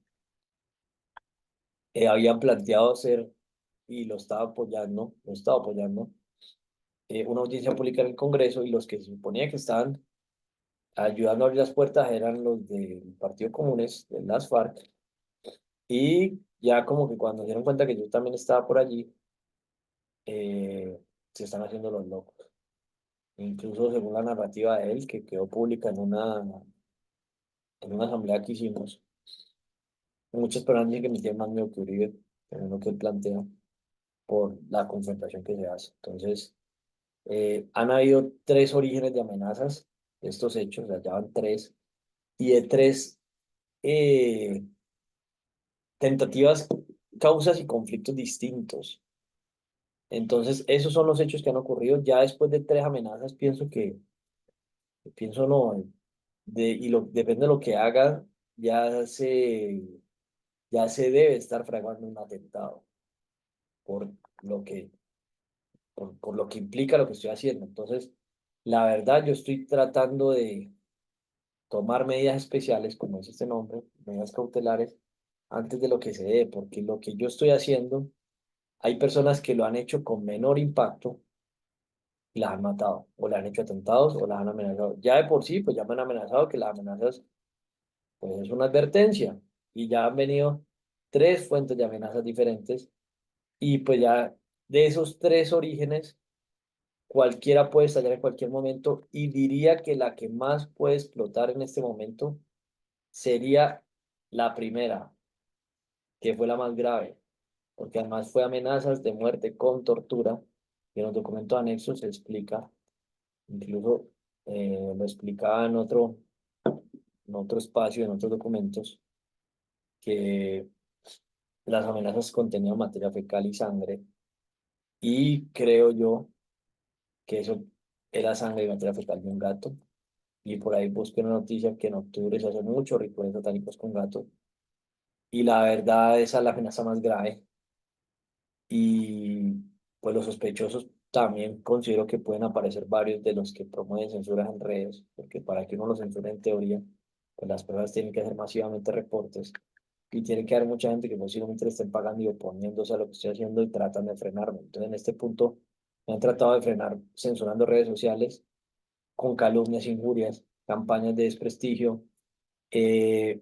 había planteado hacer, y lo estaba apoyando, una audiencia pública en el Congreso y los que se suponía que estaban ayudando a abrir las puertas eran los del Partido Comunes, de las FARC, Y ya como que cuando se dieron cuenta que yo también estaba por allí, eh, se están haciendo los locos. Incluso según la narrativa de él, que quedó pública en una asamblea que hicimos, muchas personas dicen que me tiene más miedo que Uribe, pero lo que él plantea, por la confrontación que se hace. Entonces, han habido tres orígenes de amenazas de estos hechos, o sea, ya van tres, y de tres eh, tentativas, causas y conflictos distintos. Entonces, esos son los hechos que han ocurrido. Ya después de tres amenazas, pienso no, depende de lo que haga, ya se, ya se debe estar fraguando un atentado por lo que, por lo que implica lo que estoy haciendo. Entonces, la verdad, yo estoy tratando de tomar medidas especiales, como es este nombre, medidas cautelares, antes de lo que se dé, porque lo que yo estoy haciendo, hay personas que lo han hecho con menor impacto y las han matado, o le han hecho atentados, o las han amenazado. Ya de por sí, pues ya me han amenazado, que las amenazas, pues es una advertencia, y ya han venido tres fuentes de amenazas diferentes, y pues ya de esos tres orígenes, cualquiera puede estallar en cualquier momento, y diría que la que más puede explotar en este momento sería la primera, que fue la más grave, porque además fue amenazas de muerte con tortura, y en los documentos anexos se explica, incluso lo explicaba en otro espacio, en otros documentos, que las amenazas contenían materia fecal y sangre, y creo yo que eso era sangre y materia fecal de un gato, y por ahí busqué una noticia que en octubre se hacen muchos rituales satánicos con gatos, y la verdad esa es la amenaza más grave. Y pues los sospechosos también considero que pueden aparecer varios de los que promueven censuras en redes, porque para que uno los censure en teoría, pues las personas tienen que hacer masivamente reportes y tiene que haber mucha gente que posiblemente le estén pagando y oponiéndose a lo que estoy haciendo y tratan de frenarme. Entonces en este punto me han tratado de frenar censurando redes sociales con calumnias, injurias, campañas de desprestigio, eh,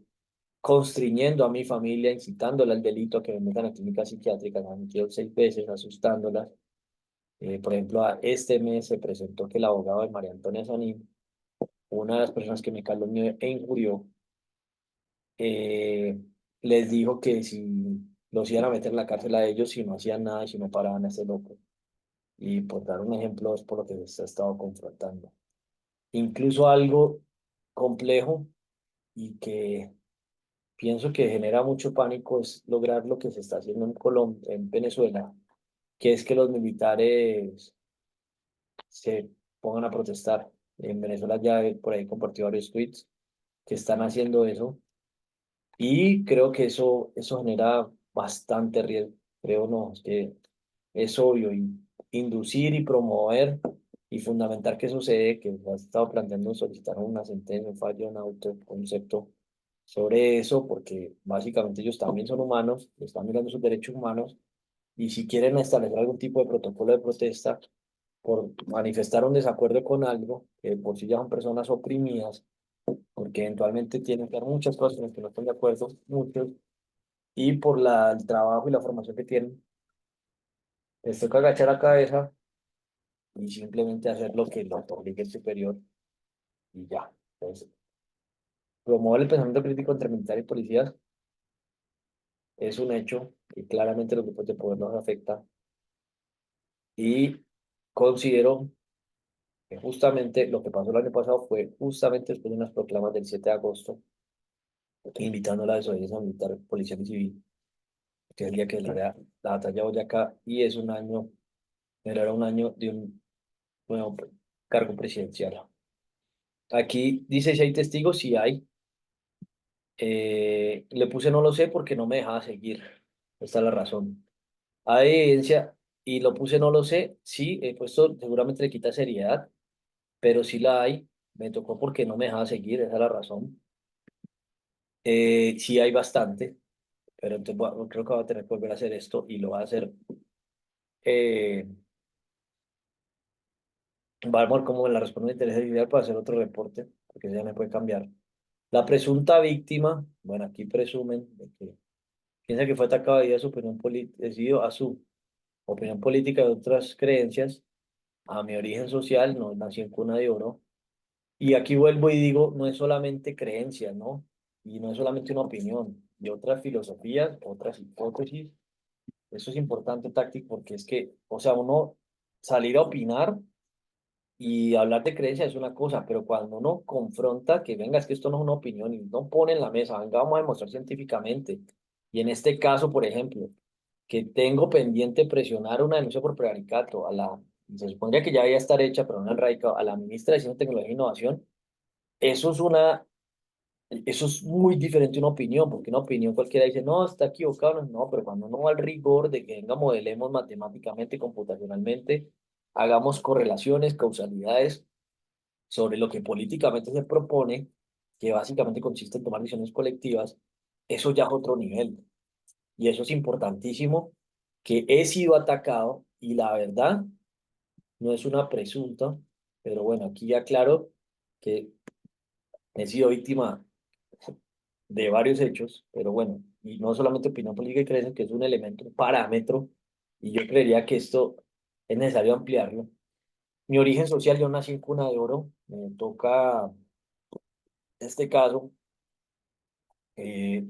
constriñendo a mi familia, incitándola al delito, a que me metan a clínicas psiquiátricas, me han metido 6 veces, asustándolas. Por ejemplo, este mes se presentó que el abogado de María Antonia Sanín, una de las personas que me calumnió e injurió, eh, les dijo que si los iban a meter en la cárcel a ellos si no hacían nada y si no paraban a ese loco. Y por dar un ejemplo es por lo que se ha estado confrontando. Incluso algo complejo y que pienso que genera mucho pánico es lograr lo que se está haciendo en Colombia, en Venezuela, que es que los militares se pongan a protestar. En Venezuela ya por ahí compartí varios tweets que están haciendo eso y creo que eso genera bastante riesgo. Creo no, es que es obvio inducir y promover y fundamentar que sucede, que ha estado planteando solicitar una sentencia, un fallo, un autoconcepto sobre eso, porque básicamente ellos también son humanos, están mirando sus derechos humanos y si quieren establecer algún tipo de protocolo de protesta por manifestar un desacuerdo con algo, que por sí ya son personas oprimidas, porque eventualmente tienen que haber muchas cosas en las que no están de acuerdo, muchos, y por el trabajo y la formación que tienen, les toca agachar la cabeza y simplemente hacer lo que lo obligue el superior y ya. Entonces, promover el pensamiento crítico entre militares y policías es un hecho y claramente los grupos de poder nos afecta y considero que justamente lo que pasó el año pasado fue justamente después de unas proclamas del 7 de agosto invitando a la desobediencia militar, policial y civil, que es el día que la batalla de Boyacá y es un año, era un año de un nuevo cargo presidencial. Aquí dice si hay testigos, si hay. Le puse no lo sé porque no me dejaba seguir. Esta es la razón. Hay evidencia y lo puse no lo sé. Sí, he puesto, seguramente le quita seriedad, pero sí la hay. Me tocó porque no me dejaba seguir, esa es la razón. Sí hay bastante, pero entonces creo que voy a tener que volver a hacer esto y lo voy a hacer. Eh, Vamos como en la respuesta de inteligencia artificial para hacer otro reporte, porque ya me puede cambiar. La presunta víctima, bueno, aquí presumen de que piensa que fue atacado debido a su opinión debido a su opinión política y otras creencias, a mi origen social, no nací en cuna de oro. Y aquí vuelvo y digo, no es solamente creencias, ¿no? Y no es solamente una opinión, y otras filosofías, otras hipótesis. Eso es importante, táctico, porque es que, o sea, uno salir a opinar y hablar de creencias es una cosa, pero cuando uno confronta que venga, es que esto no es una opinión y no pone en la mesa, venga, vamos a demostrar científicamente. Y en este caso, por ejemplo, que tengo pendiente presionar una denuncia por prevaricato se supondría que ya debía estar hecha, pero no han radicado, a la ministra de Ciencia, Tecnología e Innovación, eso es eso es muy diferente a una opinión, porque una opinión cualquiera dice, no, está equivocado, no, pero cuando uno va al rigor de que venga, modelemos matemáticamente, computacionalmente, hagamos correlaciones, causalidades sobre lo que políticamente se propone, que básicamente consiste en tomar decisiones colectivas, eso ya es otro nivel. Y eso es importantísimo, que he sido atacado y la verdad no es una presunta, pero bueno, aquí ya aclaro que he sido víctima de varios hechos, pero bueno, y no solamente opinión política y creencia, que es un elemento, un parámetro, y yo creería que esto es necesario ampliarlo. Mi origen social, yo nací en cuna de oro, me toca, en este caso, eh,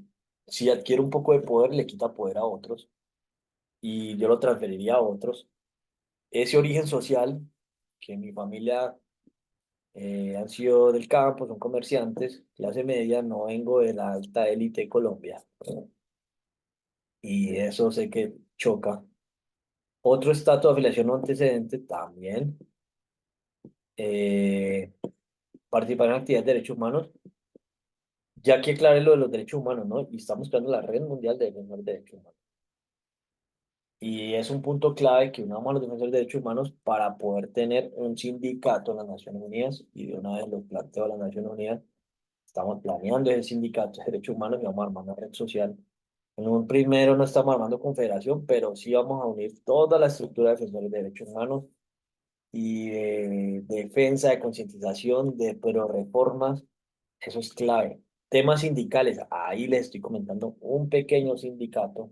si adquiere un poco de poder, le quita poder a otros, y yo lo transferiría a otros. Ese origen social, que mi familia han sido del campo, son comerciantes, clase media, no vengo de la alta élite de Colombia, y eso sé que choca. Otro estatus de afiliación no antecedente también. Eh, Participar en actividades de derechos humanos. Ya que aclaré lo de los derechos humanos, ¿no? Y estamos creando la Red Mundial de Defensores de Derechos Humanos. Y es un punto clave que unamos a los defensores de derechos humanos para poder tener un sindicato en las Naciones Unidas. Y de una vez lo planteo a las Naciones Unidas. Estamos planeando ese sindicato de derechos humanos y vamos a armar una red social. En un primero no estamos armando confederación, pero sí vamos a unir toda la estructura de defensores de derechos humanos y de defensa, de concientización, de pro reformas, eso es clave. Temas sindicales, ahí les estoy comentando un pequeño sindicato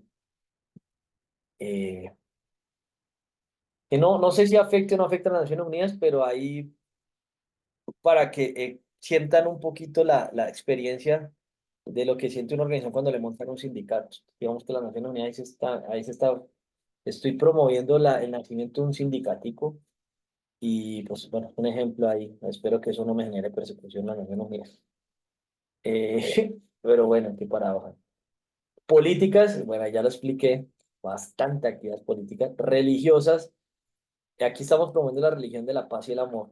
eh, que no sé si afecte o no afecta a las Naciones Unidas, pero ahí para que sientan un poquito la experiencia de lo que siente una organización cuando le montan un sindicato. Digamos que las Naciones Unidas ahí se está, estoy promoviendo el nacimiento de un sindicatico. Y pues bueno, un ejemplo ahí, espero que eso no me genere persecución en las Naciones Unidas. Pero bueno, qué paradoja. Políticas, bueno, ya lo expliqué, bastante actividades políticas, religiosas, y aquí estamos promoviendo la religión de la paz y el amor,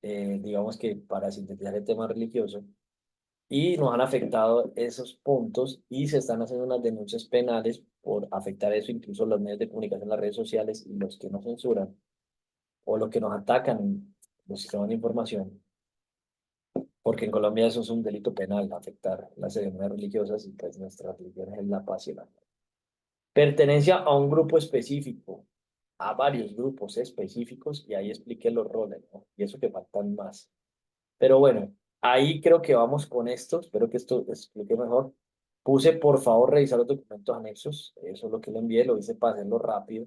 digamos que para sintetizar el tema religioso, y nos han afectado esos puntos y se están haciendo unas denuncias penales por afectar eso, incluso los medios de comunicación, las redes sociales y los que nos censuran o los que nos atacan, los sistemas de información. Porque en Colombia eso es un delito penal, afectar las ceremonias religiosas y pues nuestra religión es la paz y el amor. Pertenencia a un grupo específico, a varios grupos específicos y ahí expliqué los roles, ¿no? Y eso que faltan más. Pero bueno, ahí creo que vamos con esto, espero que esto explique mejor. Puse por favor revisar los documentos anexos, eso es lo que le envié, lo hice para hacerlo rápido.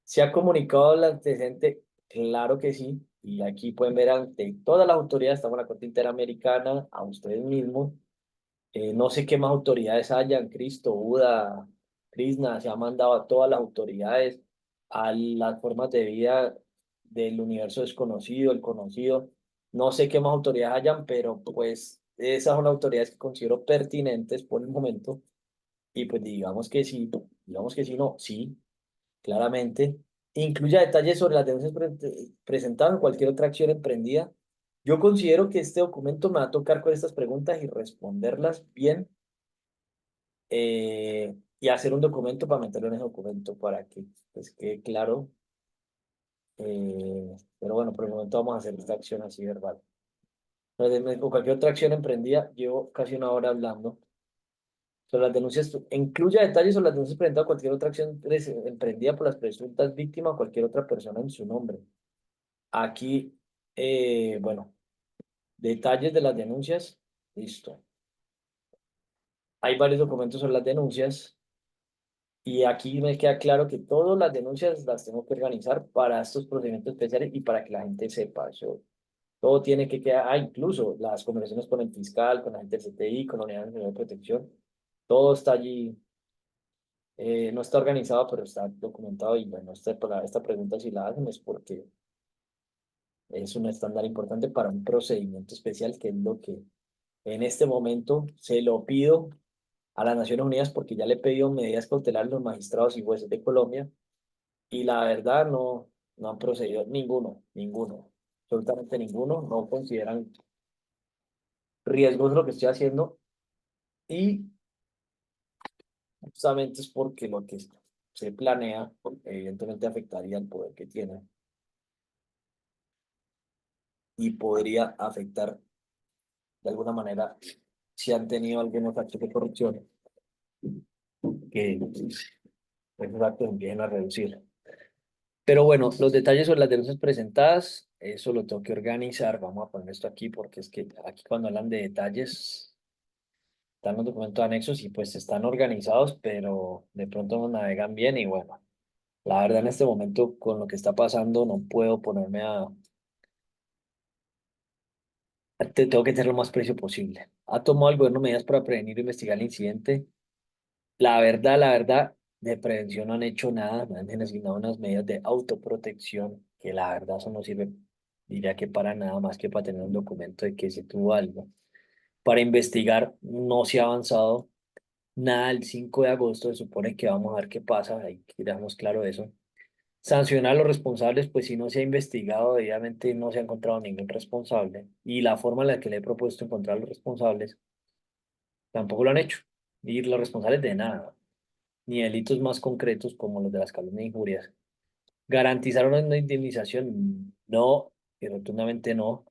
¿Se ha comunicado el antecedente? Claro que sí, y aquí pueden ver ante todas las autoridades, estamos en la Corte Interamericana, a ustedes mismos, no sé qué más autoridades hayan, Cristo, Buda, Krishna, se ha mandado a todas las autoridades, a las formas de vida del universo desconocido, el conocido. No sé qué más autoridades hayan, pero pues esas son las autoridades que considero pertinentes por el momento. Y pues digamos que sí, no, sí, claramente. Incluya detalles sobre las denuncias presentadas en cualquier otra acción emprendida. Yo considero que este documento me va a tocar con estas preguntas y responderlas bien y hacer un documento para meterlo en ese documento para que pues, quede claro. Pero bueno, por el momento vamos a hacer esta acción así verbal. O cualquier otra acción emprendida, llevo casi una hora hablando sobre las denuncias. Incluya detalles sobre las denuncias presentadas a cualquier otra acción emprendida por las presuntas víctimas o cualquier otra persona en su nombre. Aquí, bueno, detalles de las denuncias. Listo. Hay varios documentos sobre las denuncias. Y aquí me queda claro que todas las denuncias las tengo que organizar para estos procedimientos especiales y para que la gente sepa. Eso, todo tiene que quedar, incluso las conversaciones con el fiscal, con la gente del CTI, con la Unidad Nacional de Protección, todo está allí. No está organizado, pero está documentado. Y bueno, esta pregunta si la hacen es porque es un estándar importante para un procedimiento especial, que es lo que en este momento se lo pido a las Naciones Unidas, porque ya le he pedido medidas cautelares a los magistrados y jueces de Colombia, y la verdad no han procedido ninguno, absolutamente ninguno, no consideran riesgoso lo que estoy haciendo, y justamente es porque lo que se planea evidentemente afectaría el poder que tiene y podría afectar de alguna manera si han tenido algunos actos de corrupción, que esos actos empiecen a reducir. Pero bueno, los detalles sobre las denuncias presentadas, eso lo tengo que organizar. Vamos a poner esto aquí porque es que aquí cuando hablan de detalles están los documentos anexos y pues están organizados, pero de pronto no navegan bien y bueno, la verdad en este momento con lo que está pasando no puedo ponerme tengo que tener lo más precio posible. ¿Ha tomado el gobierno medidas para prevenir e investigar el incidente? La verdad, de prevención no han hecho nada, me han asignado unas medidas de autoprotección, que la verdad eso no sirve, diría que para nada más que para tener un documento de que se tuvo algo. Para investigar no se ha avanzado nada. El 5 de agosto se supone que vamos a ver qué pasa, ahí que dejamos claro eso. Sancionar a los responsables, pues si no se ha investigado, obviamente no se ha encontrado ningún responsable. Y la forma en la que le he propuesto encontrar a los responsables, tampoco lo han hecho. Y los responsables de nada, ni delitos más concretos como los de las calumnias e injurias. ¿Garantizaron una indemnización? No, y rotundamente no.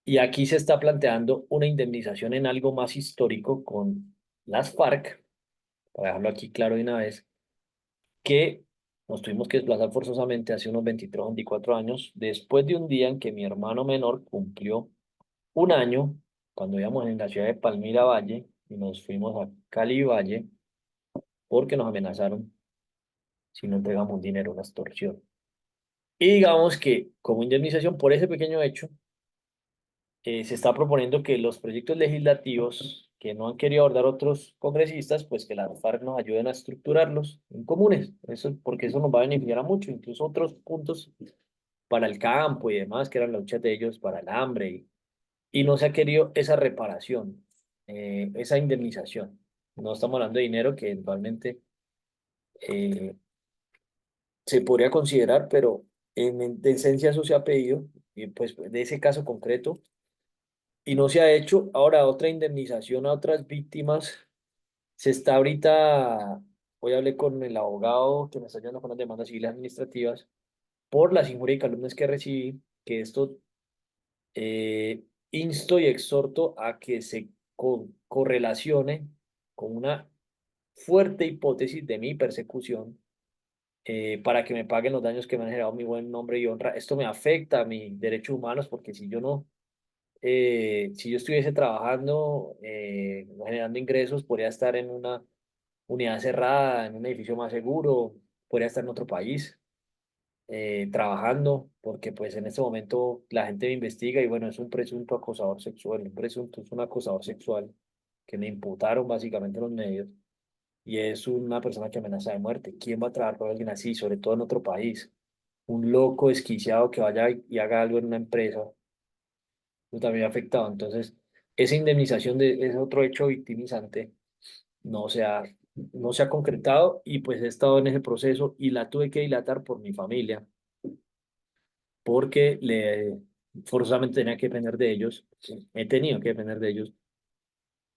Y aquí se está planteando una indemnización en algo más histórico con las FARC, para dejarlo aquí claro de una vez, que nos tuvimos que desplazar forzosamente hace unos 23 o 24 años, después de un día en que mi hermano menor cumplió un año, cuando íbamos en la ciudad de Palmira Valle, y nos fuimos a Cali Valle, porque nos amenazaron si no entregamos dinero, una extorsión. Y digamos que como indemnización por ese pequeño hecho, se está proponiendo que los proyectos legislativos que no han querido abordar otros congresistas, pues que las FARC nos ayuden a estructurarlos en comunes. Eso, porque eso nos va a beneficiar a mucho, incluso otros puntos para el campo y demás, que eran las luchas de ellos para el hambre. Y no se ha querido esa reparación, esa indemnización. No estamos hablando de dinero que eventualmente eh, se podría considerar, pero de esencia eso se ha pedido, y pues de ese caso concreto, y no se ha hecho. Ahora, otra indemnización a otras víctimas, se está ahorita, hoy hablé con el abogado que me está ayudando con las demandas civiles administrativas por las injurias y calumnias que recibí, que esto insto y exhorto a que se correlacione con una fuerte hipótesis de mi persecución, para que me paguen los daños que me han generado mi buen nombre y honra. Esto me afecta a mis derechos humanos porque si yo no, si yo estuviese trabajando, generando ingresos, podría estar en una unidad cerrada, en un edificio más seguro, podría estar en otro país, trabajando, porque pues en este momento la gente me investiga y bueno, es un presunto acosador sexual, un presunto, es un acosador sexual que me imputaron básicamente los medios y es una persona que amenaza de muerte. ¿Quién va a trabajar con alguien así, sobre todo en otro país? Un loco desquiciado que vaya y haga algo en una empresa, eso también ha afectado. Entonces, esa indemnización de ese otro hecho victimizante no se ha, no se ha concretado y pues he estado en ese proceso y la tuve que dilatar por mi familia, porque forzosamente tenía que depender de ellos, he tenido que depender de ellos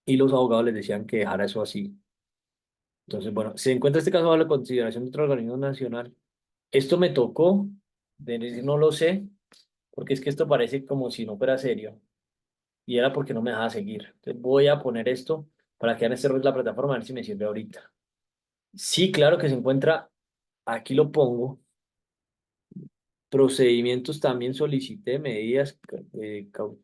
y los abogados les decían que dejara eso así. Entonces, bueno, se encuentra este caso bajo la consideración de otro organismo nacional. Esto me tocó, de decir no lo sé, porque es que esto parece como si no fuera serio y era porque no me dejaba seguir. Entonces voy a poner esto para que en este rol de la plataforma a ver si me sirve ahorita. Sí, claro que se encuentra, aquí lo pongo. Procedimientos, también solicité medidas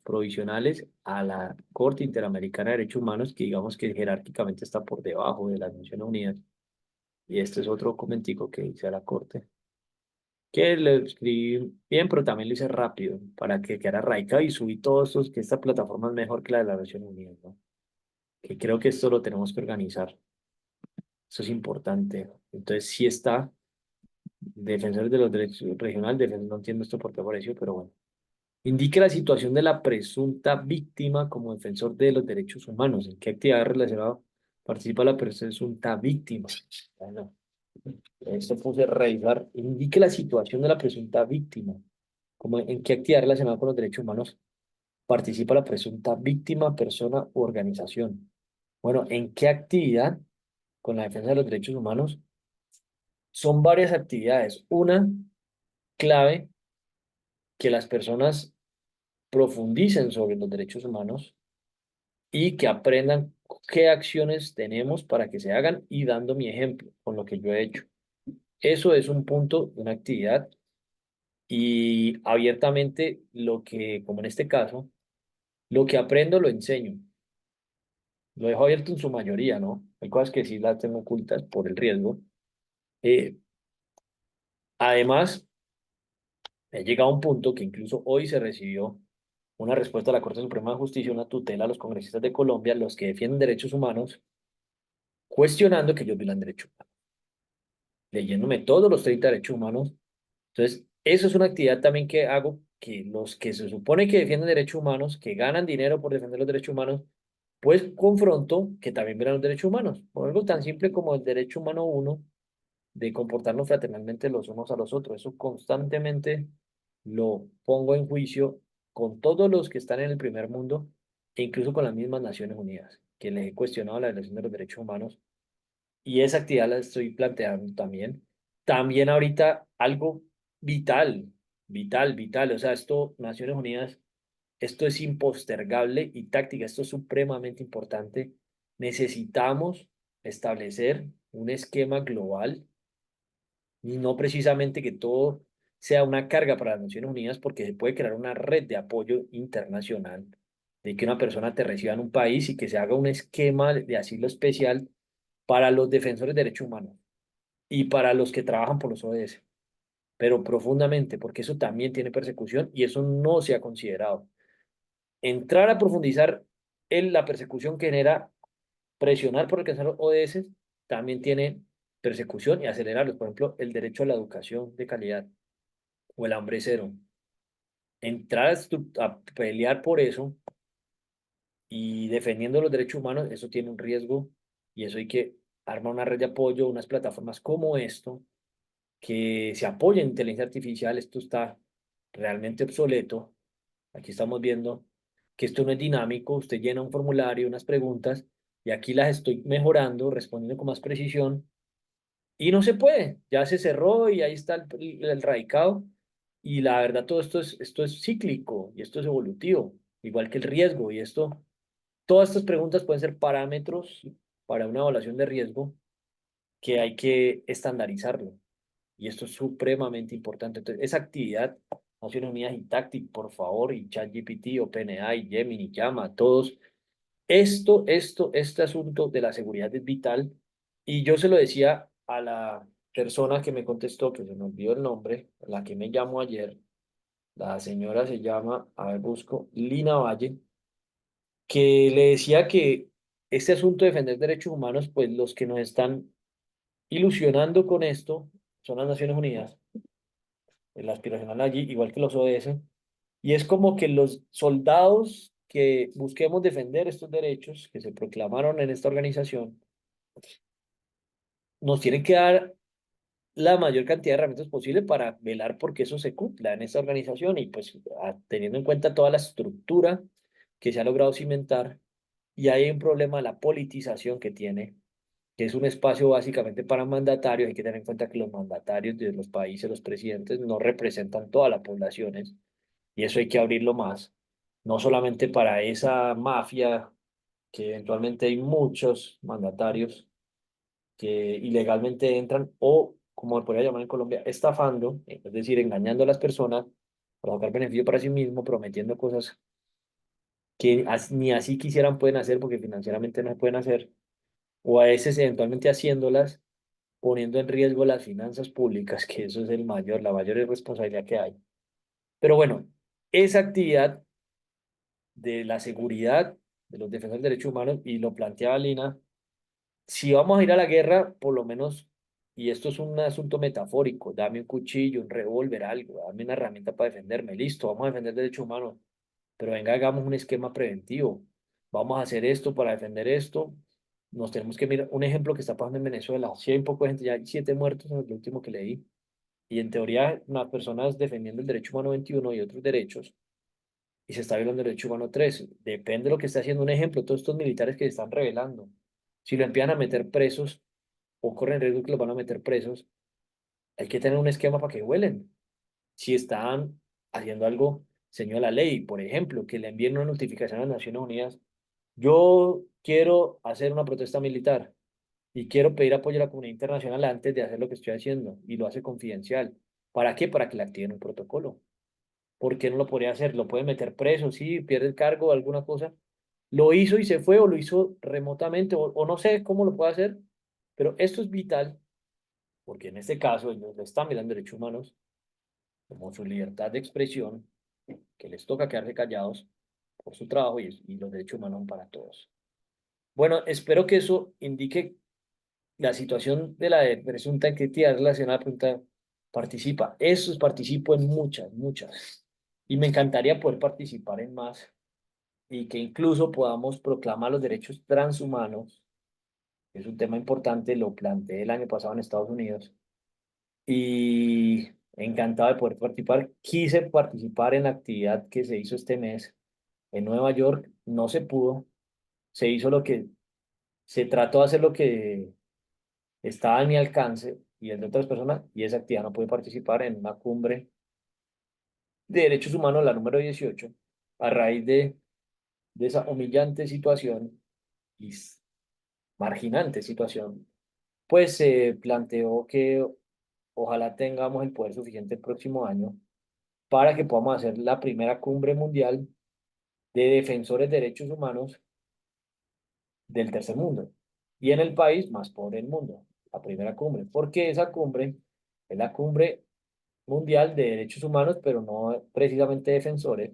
provisionales a la Corte Interamericana de Derechos Humanos, que digamos que jerárquicamente está por debajo de las Naciones Unidas. Y este es otro documentico que hice a la corte, que le escribí bien, pero también lo hice rápido para que quedara radicado y subí todos estos, que esta plataforma es mejor que la de las Naciones Unidas, ¿no? Que creo que esto lo tenemos que organizar. Eso es importante. Entonces, sí está Defensores de los Derechos Regional, no entiendo esto por qué apareció, pero bueno. Indique la situación de la presunta víctima como defensor de los derechos humanos. ¿En qué actividad relacionada participa la presunta víctima? Bueno, esto puse revisar. Indique la situación de la presunta víctima. Como en qué actividad relacionada con los derechos humanos participa la presunta víctima, persona u organización. Bueno, ¿en qué actividad con la defensa de los derechos humanos? Son varias actividades. Una clave, que las personas profundicen sobre los derechos humanos y que aprendan qué acciones tenemos para que se hagan y dando mi ejemplo con lo que yo he hecho. Eso es un punto, una actividad y abiertamente lo que, como en este caso, lo que aprendo lo enseño. Lo dejo abierto en su mayoría, ¿no? Hay cosas que sí las tengo ocultas por el riesgo. Eh, Además, he llegado a un punto que incluso hoy se recibió una respuesta de la Corte Suprema de Justicia, una tutela a los congresistas de Colombia, los que defienden derechos humanos, cuestionando que ellos violan derechos humanos, leyéndome todos los 30 derechos humanos. Entonces, eso es una actividad también que hago, que los que se supone que defienden derechos humanos, que ganan dinero por defender los derechos humanos, pues confronto que también violan los derechos humanos, por algo tan simple como el derecho humano uno de comportarnos fraternalmente los unos a los otros. Eso constantemente lo pongo en juicio con todos los que están en el primer mundo e incluso con las mismas Naciones Unidas, que les he cuestionado la violación de los derechos humanos y esa actividad la estoy planteando también. También ahorita algo vital, vital, o sea, esto, Naciones Unidas, esto es impostergable y táctica, esto es supremamente importante. Necesitamos establecer un esquema global y no precisamente que todo sea una carga para las Naciones Unidas, porque se puede crear una red de apoyo internacional, de que una persona te reciba en un país y que se haga un esquema de asilo especial para los defensores de derechos humanos y para los que trabajan por los ODS, pero profundamente, porque eso también tiene persecución y eso no se ha considerado. Entrar a profundizar en la persecución que genera presionar por alcanzar los ODS también tiene persecución y acelerarlos. Por ejemplo, el derecho a la educación de calidad o el hambre cero. Entrar a pelear por eso y defendiendo los derechos humanos, eso tiene un riesgo y eso hay que armar una red de apoyo, unas plataformas como esto, que se apoyen en inteligencia artificial. Esto está realmente obsoleto. Aquí estamos viendo que esto no es dinámico. Usted llena un formulario, unas preguntas, y aquí las estoy mejorando, respondiendo con más precisión y no se puede, ya se cerró y ahí está el radicado. Y la verdad, todo esto es cíclico y esto es evolutivo, igual que el riesgo. Y esto, todas estas preguntas pueden ser parámetros para una evaluación de riesgo que hay que estandarizarlo. Y esto es supremamente importante. Entonces, esa actividad, Naciones Unidas y Tactic, por favor, y ChatGPT, OpenAI, Gemini, Llama, todos este asunto de la seguridad es vital y yo se lo decía a la persona que me contestó, que se me olvidó el nombre, la que me llamó ayer, la señora se llama, a ver, busco, Lina Valle, que le decía que este asunto de defender derechos humanos, pues los que nos están ilusionando con esto son las Naciones Unidas, el aspiracional allí, igual que los ODS, y es como que los soldados que busquemos defender estos derechos que se proclamaron en esta organización, nos tienen que dar la mayor cantidad de herramientas posible para velar porque eso se cumpla en esta organización y pues teniendo en cuenta toda la estructura que se ha logrado cimentar y hay un problema de la politización que tiene, que es un espacio básicamente para mandatarios. Hay que tener en cuenta que los mandatarios de los países, los presidentes, no representan todas las poblaciones y eso hay que abrirlo más, no solamente para esa mafia que eventualmente hay muchos mandatarios que ilegalmente entran o, como se podría llamar en Colombia, estafando, es decir, engañando a las personas para sacar beneficio para sí mismo, prometiendo cosas que ni así quisieran pueden hacer porque financieramente no se pueden hacer, o a veces eventualmente haciéndolas poniendo en riesgo las finanzas públicas, que eso es la mayor irresponsabilidad que hay. Pero bueno, esa actividad de la seguridad de los defensores de derechos humanos, y lo planteaba Lina, si vamos a ir a la guerra, por lo menos, y esto es un asunto metafórico, dame un cuchillo, un revólver, algo, dame una herramienta para defenderme, listo, vamos a defender derechos humanos, pero venga, hagamos un esquema preventivo, vamos a hacer esto para defender esto, nos tenemos que mirar, un ejemplo que está pasando en Venezuela, si hay un poco de gente, ya hay 7 muertos en el último que leí, y en teoría las personas defendiendo el derecho humano 21 y otros derechos, y se está violando el derecho humano 3. Depende de lo que esté haciendo. Un ejemplo, todos estos militares que se están rebelando, si lo empiezan a meter presos o corren riesgo que los van a meter presos, hay que tener un esquema para que vuelen. Si están haciendo algo, señala la ley, por ejemplo, que le envíen una notificación a las Naciones Unidas, yo quiero hacer una protesta militar y quiero pedir apoyo a la comunidad internacional antes de hacer lo que estoy haciendo, y lo hace confidencial. ¿Para qué? Para que le activen un protocolo. ¿Por qué no lo podría hacer? Lo pueden meter preso, sí, pierde el cargo o alguna cosa. Lo hizo y se fue, o lo hizo remotamente, o no sé cómo lo puede hacer, pero esto es vital, porque en este caso ellos le están mirando derechos humanos como su libertad de expresión, que les toca quedarse callados por su trabajo, y los derechos humanos son para todos. Bueno, espero que eso indique la situación de la presunta actividad relacionada a la pregunta participa. Eso es, participo en muchas, muchas. Y me encantaría poder participar en más, y que incluso podamos proclamar los derechos transhumanos. Es un tema importante, lo planteé el año pasado en Estados Unidos y encantado de poder participar. Quise participar en la actividad que se hizo este mes en Nueva York, no se pudo, se hizo lo que, se trató de hacer lo que estaba a mi alcance y el de otras personas, y esa actividad no pude participar en una cumbre de derechos humanos, la número 18, a raíz de esa humillante situación y marginante situación. Pues se planteó que ojalá tengamos el poder suficiente el próximo año para que podamos hacer la primera cumbre mundial de defensores de derechos humanos del tercer mundo, y en el país más pobre del mundo, la primera cumbre, porque esa cumbre es la cumbre mundial de derechos humanos, pero no precisamente defensores.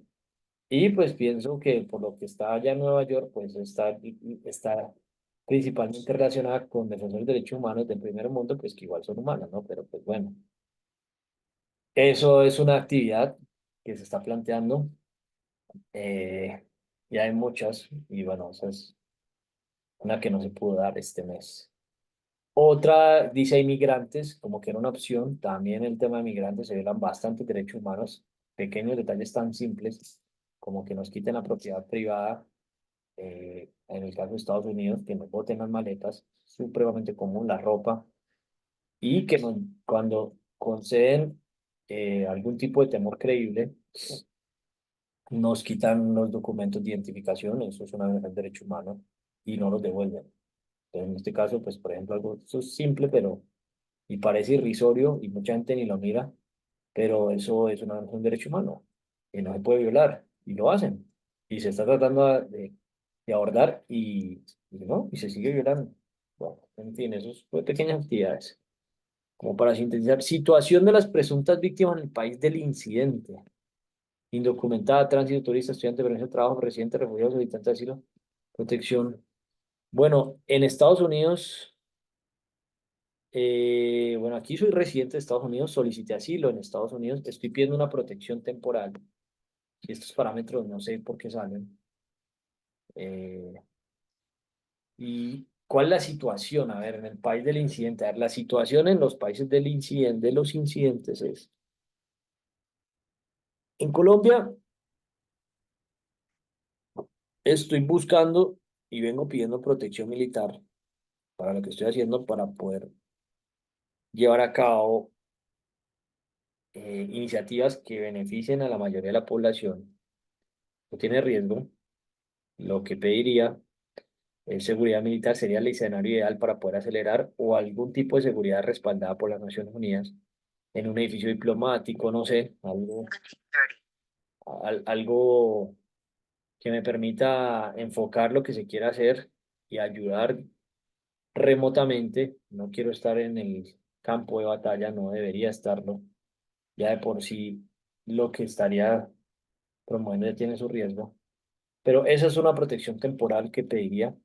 Y pues pienso que por lo que está allá en Nueva York, pues está principalmente relacionada con defensores de derechos humanos del primer mundo, pues que igual son humanos, ¿no? Pero pues bueno, eso es una actividad que se está planteando, eh, y hay muchas, y bueno, esa es una que no se pudo dar este mes. Otra, dice inmigrantes, como que era una opción. También el tema de migrantes, se violan bastantes derechos humanos, pequeños detalles tan simples como que nos quiten la propiedad privada, en el caso de Estados Unidos, que nos boten las maletas, supremamente común, la ropa, y que cuando conceden algún tipo de temor creíble, nos quitan los documentos de identificación. Eso es una violación de derecho humano, y no los devuelven. Entonces, en este caso, pues, por ejemplo, algo eso es simple, pero, y parece irrisorio, y mucha gente ni lo mira, pero eso es un derecho humano, y no se puede violar, y lo hacen. Y se está tratando de abordar, y no, y se sigue violando. Bueno, en fin, eso fue pequeñas actividades. Como para sintetizar, situación de las presuntas víctimas en el país del incidente: indocumentada, tránsito, turista, estudiante, permiso de trabajo, residente, refugiado, solicitante de asilo, protección. Bueno, en Estados Unidos, bueno, aquí soy residente de Estados Unidos, solicité asilo en Estados Unidos, estoy pidiendo una protección temporal, y estos parámetros no sé por qué salen. Eh, ¿Y cuál es la situación? A ver, en el país del incidente, a ver, la situación en los países del incidente, de los incidentes es, en Colombia estoy buscando y vengo pidiendo protección militar para lo que estoy haciendo, para poder llevar a cabo iniciativas que beneficien a la mayoría de la población. No tiene riesgo. Lo que pediría es seguridad militar, sería el escenario ideal para poder acelerar, o algún tipo de seguridad respaldada por las Naciones Unidas en un edificio diplomático, no sé, algo que me permita enfocar lo que se quiera hacer y ayudar remotamente, no quiero estar en el campo de batalla, no debería estarlo. Ya de por sí lo que estaría promoviendo ya tiene su riesgo. Pero esa es una protección temporal que pediría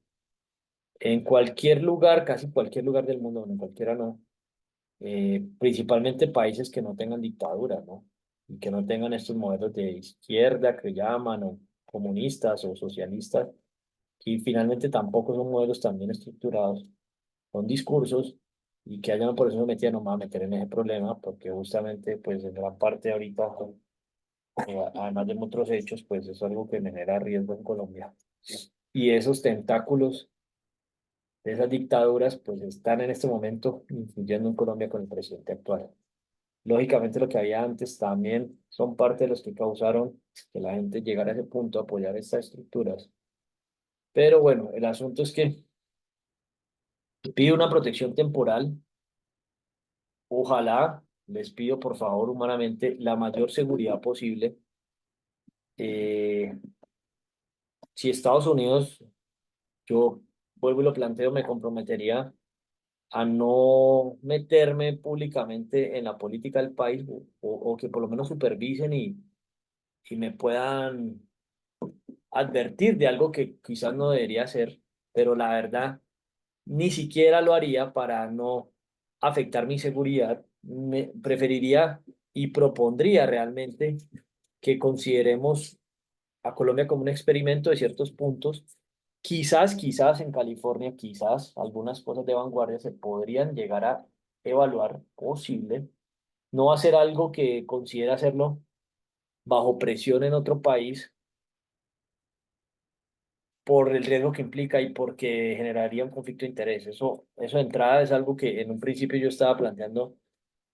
en cualquier lugar, casi cualquier lugar del mundo, bueno, en cualquiera no, principalmente países que no tengan dictadura, ¿no? Y que no tengan estos modelos de izquierda que llaman, o comunistas o socialistas, y finalmente tampoco son modelos tan bien estructurados, son discursos, y que hayan por eso me metía, no me voy a meter en ese problema, porque justamente, pues en gran parte ahorita, además de otros hechos, pues es algo que me genera riesgo en Colombia. Y esos tentáculos de esas dictaduras, pues están en este momento influyendo en Colombia con el presidente actual. Lógicamente lo que había antes también son parte de los que causaron que la gente llegara a ese punto a apoyar estas estructuras. Pero bueno, el asunto es que pido una protección temporal. Ojalá, les pido por favor humanamente la mayor seguridad posible. Eh, si Estados Unidos, yo vuelvo y lo planteo, me comprometería a no meterme públicamente en la política del país o que por lo menos supervisen y me puedan advertir de algo que quizás no debería hacer, pero la verdad ni siquiera lo haría para no afectar mi seguridad. Me preferiría y propondría realmente que consideremos a Colombia como un experimento de ciertos puntos. Quizás en California, quizás algunas cosas de vanguardia se podrían llegar a evaluar posible. No hacer algo que considera hacerlo bajo presión en otro país por el riesgo que implica y porque generaría un conflicto de interés. Eso de entrada es algo que en un principio yo estaba planteando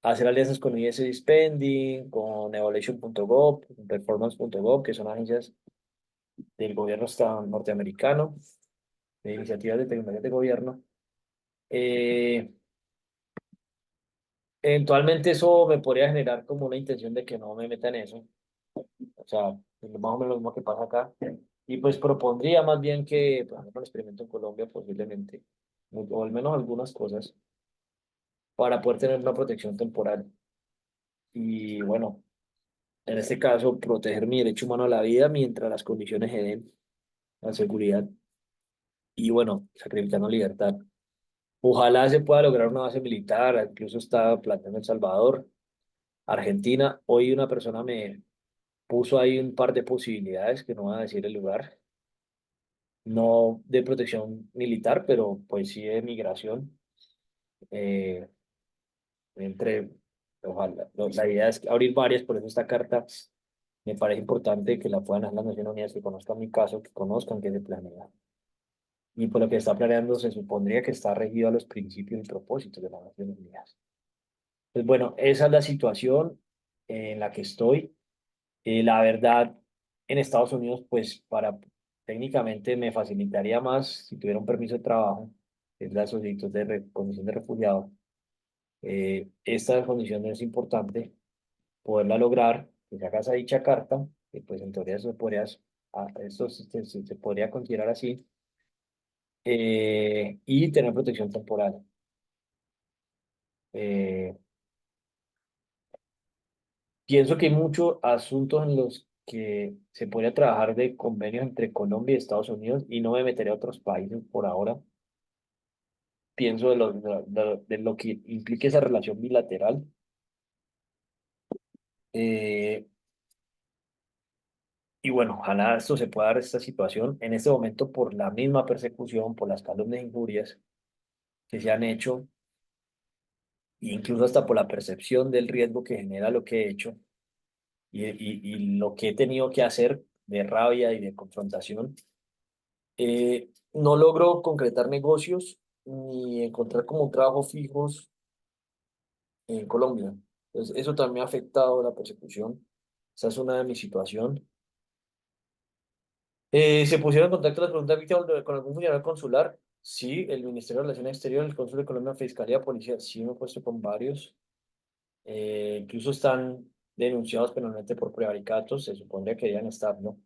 hacer alianzas con ISD Spending, con Evaluation.gov, Performance.gov, que son agencias del gobierno norteamericano, de iniciativas de tecnología de gobierno. Eh, Eventualmente eso me podría generar como una intención de que no me meta en eso. O sea, es más o menos lo mismo que pasa acá. Y pues propondría más bien que, por ejemplo, el experimento en Colombia posiblemente, o al menos algunas cosas, para poder tener una protección temporal. Y bueno, en este caso, proteger mi derecho humano a la vida mientras las condiciones se den, la seguridad y bueno, sacrificando libertad. Ojalá se pueda lograr una base militar, incluso está planteando El Salvador, Argentina. Hoy una persona me puso ahí un par de posibilidades, que no voy a decir el lugar, no de protección militar, pero pues sí de migración. Eh, entre, ojalá, la idea es abrir varias, por eso esta carta me parece importante que la puedan hacer las Naciones Unidas, que conozcan mi caso, que conozcan qué se planea. Y por lo que está planeando se supondría que está regido a los principios y propósitos de las Naciones Unidas. Pues bueno, esa es la situación en la que estoy. La verdad, en Estados Unidos, pues para técnicamente me facilitaría más si tuviera un permiso de trabajo, que es la solicitud de condición de refugiado. Esta condición es importante poderla lograr, que se haga esa dicha carta, que pues en teoría eso esto se podría considerar así, y tener protección temporal. Eh, Pienso que hay muchos asuntos en los que se podría trabajar de convenios entre Colombia y Estados Unidos y no me meteré a otros países por ahora. Pienso de lo que implique esa relación bilateral. Eh, y bueno, ojalá esto se pueda dar esta situación en este momento por la misma persecución, por las calumnias e injurias que se han hecho, e incluso hasta por la percepción del riesgo que genera lo que he hecho y lo que he tenido que hacer de rabia y de confrontación. No logro concretar negocios ni encontrar como trabajos fijos en Colombia. Entonces, eso también me ha afectado la persecución. Esa es una de mis situaciones. ¿Se pusieron en contacto las preguntas víctimas con algún funcionario consular? Sí, el Ministerio de Relaciones Exteriores, el Cónsul de Colombia, Fiscalía, Policía, sí me he puesto con varios. Incluso están denunciados penalmente por prevaricatos, se supondría que deberían estar, ¿no?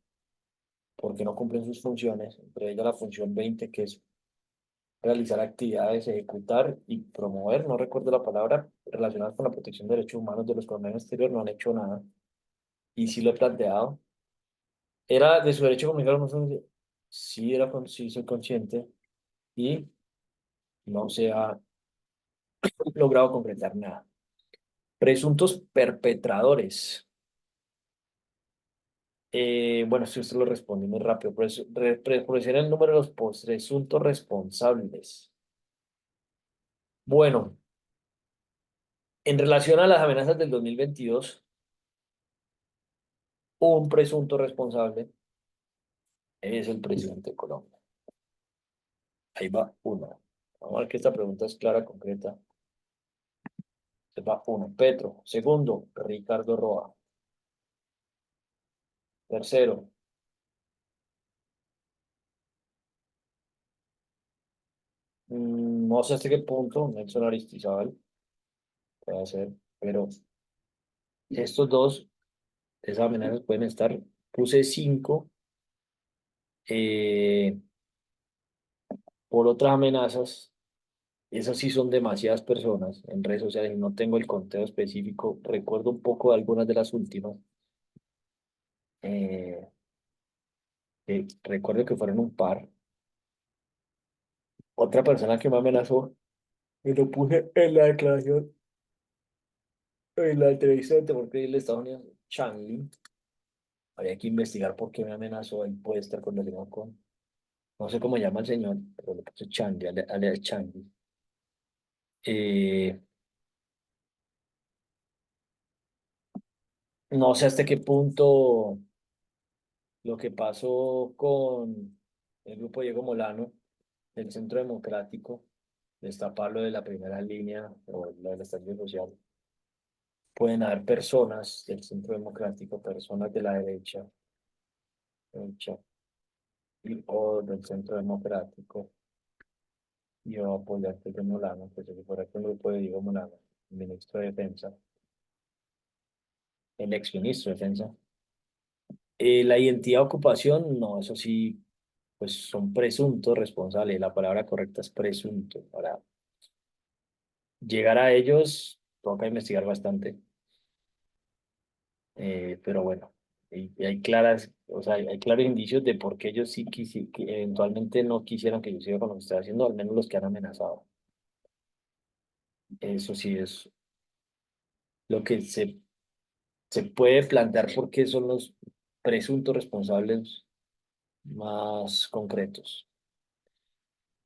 Porque no cumplen sus funciones, entre ellas la función 20 que es realizar actividades, ejecutar y promover, no recuerdo la palabra, relacionadas con la protección de derechos humanos de los colombianos exteriores, no han hecho nada. Y sí lo he planteado. ¿Era de su derecho a comunicar? No sé, sí, sí, soy consciente y no se ha logrado concretar nada. Presuntos perpetradores. Bueno, si usted lo responde muy rápido. Presionar el número de los presuntos responsables. Bueno, en relación a las amenazas del 2022, un presunto responsable es el presidente de Colombia. Ahí va uno. Vamos a ver que esta pregunta es clara, concreta. Ahí va uno. Petro. Segundo, Ricardo Roa. Tercero, no sé hasta qué punto Nelson Aristizábal puede ser, pero estos dos, esas amenazas pueden estar. Puse cinco eh, por otras amenazas. Esas sí son demasiadas personas en redes sociales y no tengo el conteo específico. Recuerdo un poco de algunas de las últimas. Eh, recuerdo que fueron un par. Otra persona que me amenazó, y lo puse en la declaración, en la entrevista de temor creíble de Estados Unidos, Chanley. Habría que investigar por qué me amenazó. Él puede estar relacionado con, no sé cómo llama el señor, pero le puse Chanley, alias Chanley. Eh, no sé hasta qué punto lo que pasó con el grupo Diego Molano del Centro Democrático, destaparlo de la primera línea o la del estallido social. Pueden haber personas del Centro Democrático, personas de la derecha o del Centro Democrático. Yo apoyarte de Molano, pues si fuera con el grupo de Diego Molano, el ministro de Defensa, el ex ministro de Defensa. La identidad ocupación, no, eso sí, pues son presuntos responsables. La palabra correcta es presunto. Para llegar a ellos, toca investigar bastante. Pero bueno, y hay claras, o sea, hay claros indicios de por qué ellos sí que eventualmente no quisieran que yo siga con lo que estoy haciendo, al menos los que han amenazado. Eso sí es lo que se puede plantear por qué son los presuntos responsables más concretos.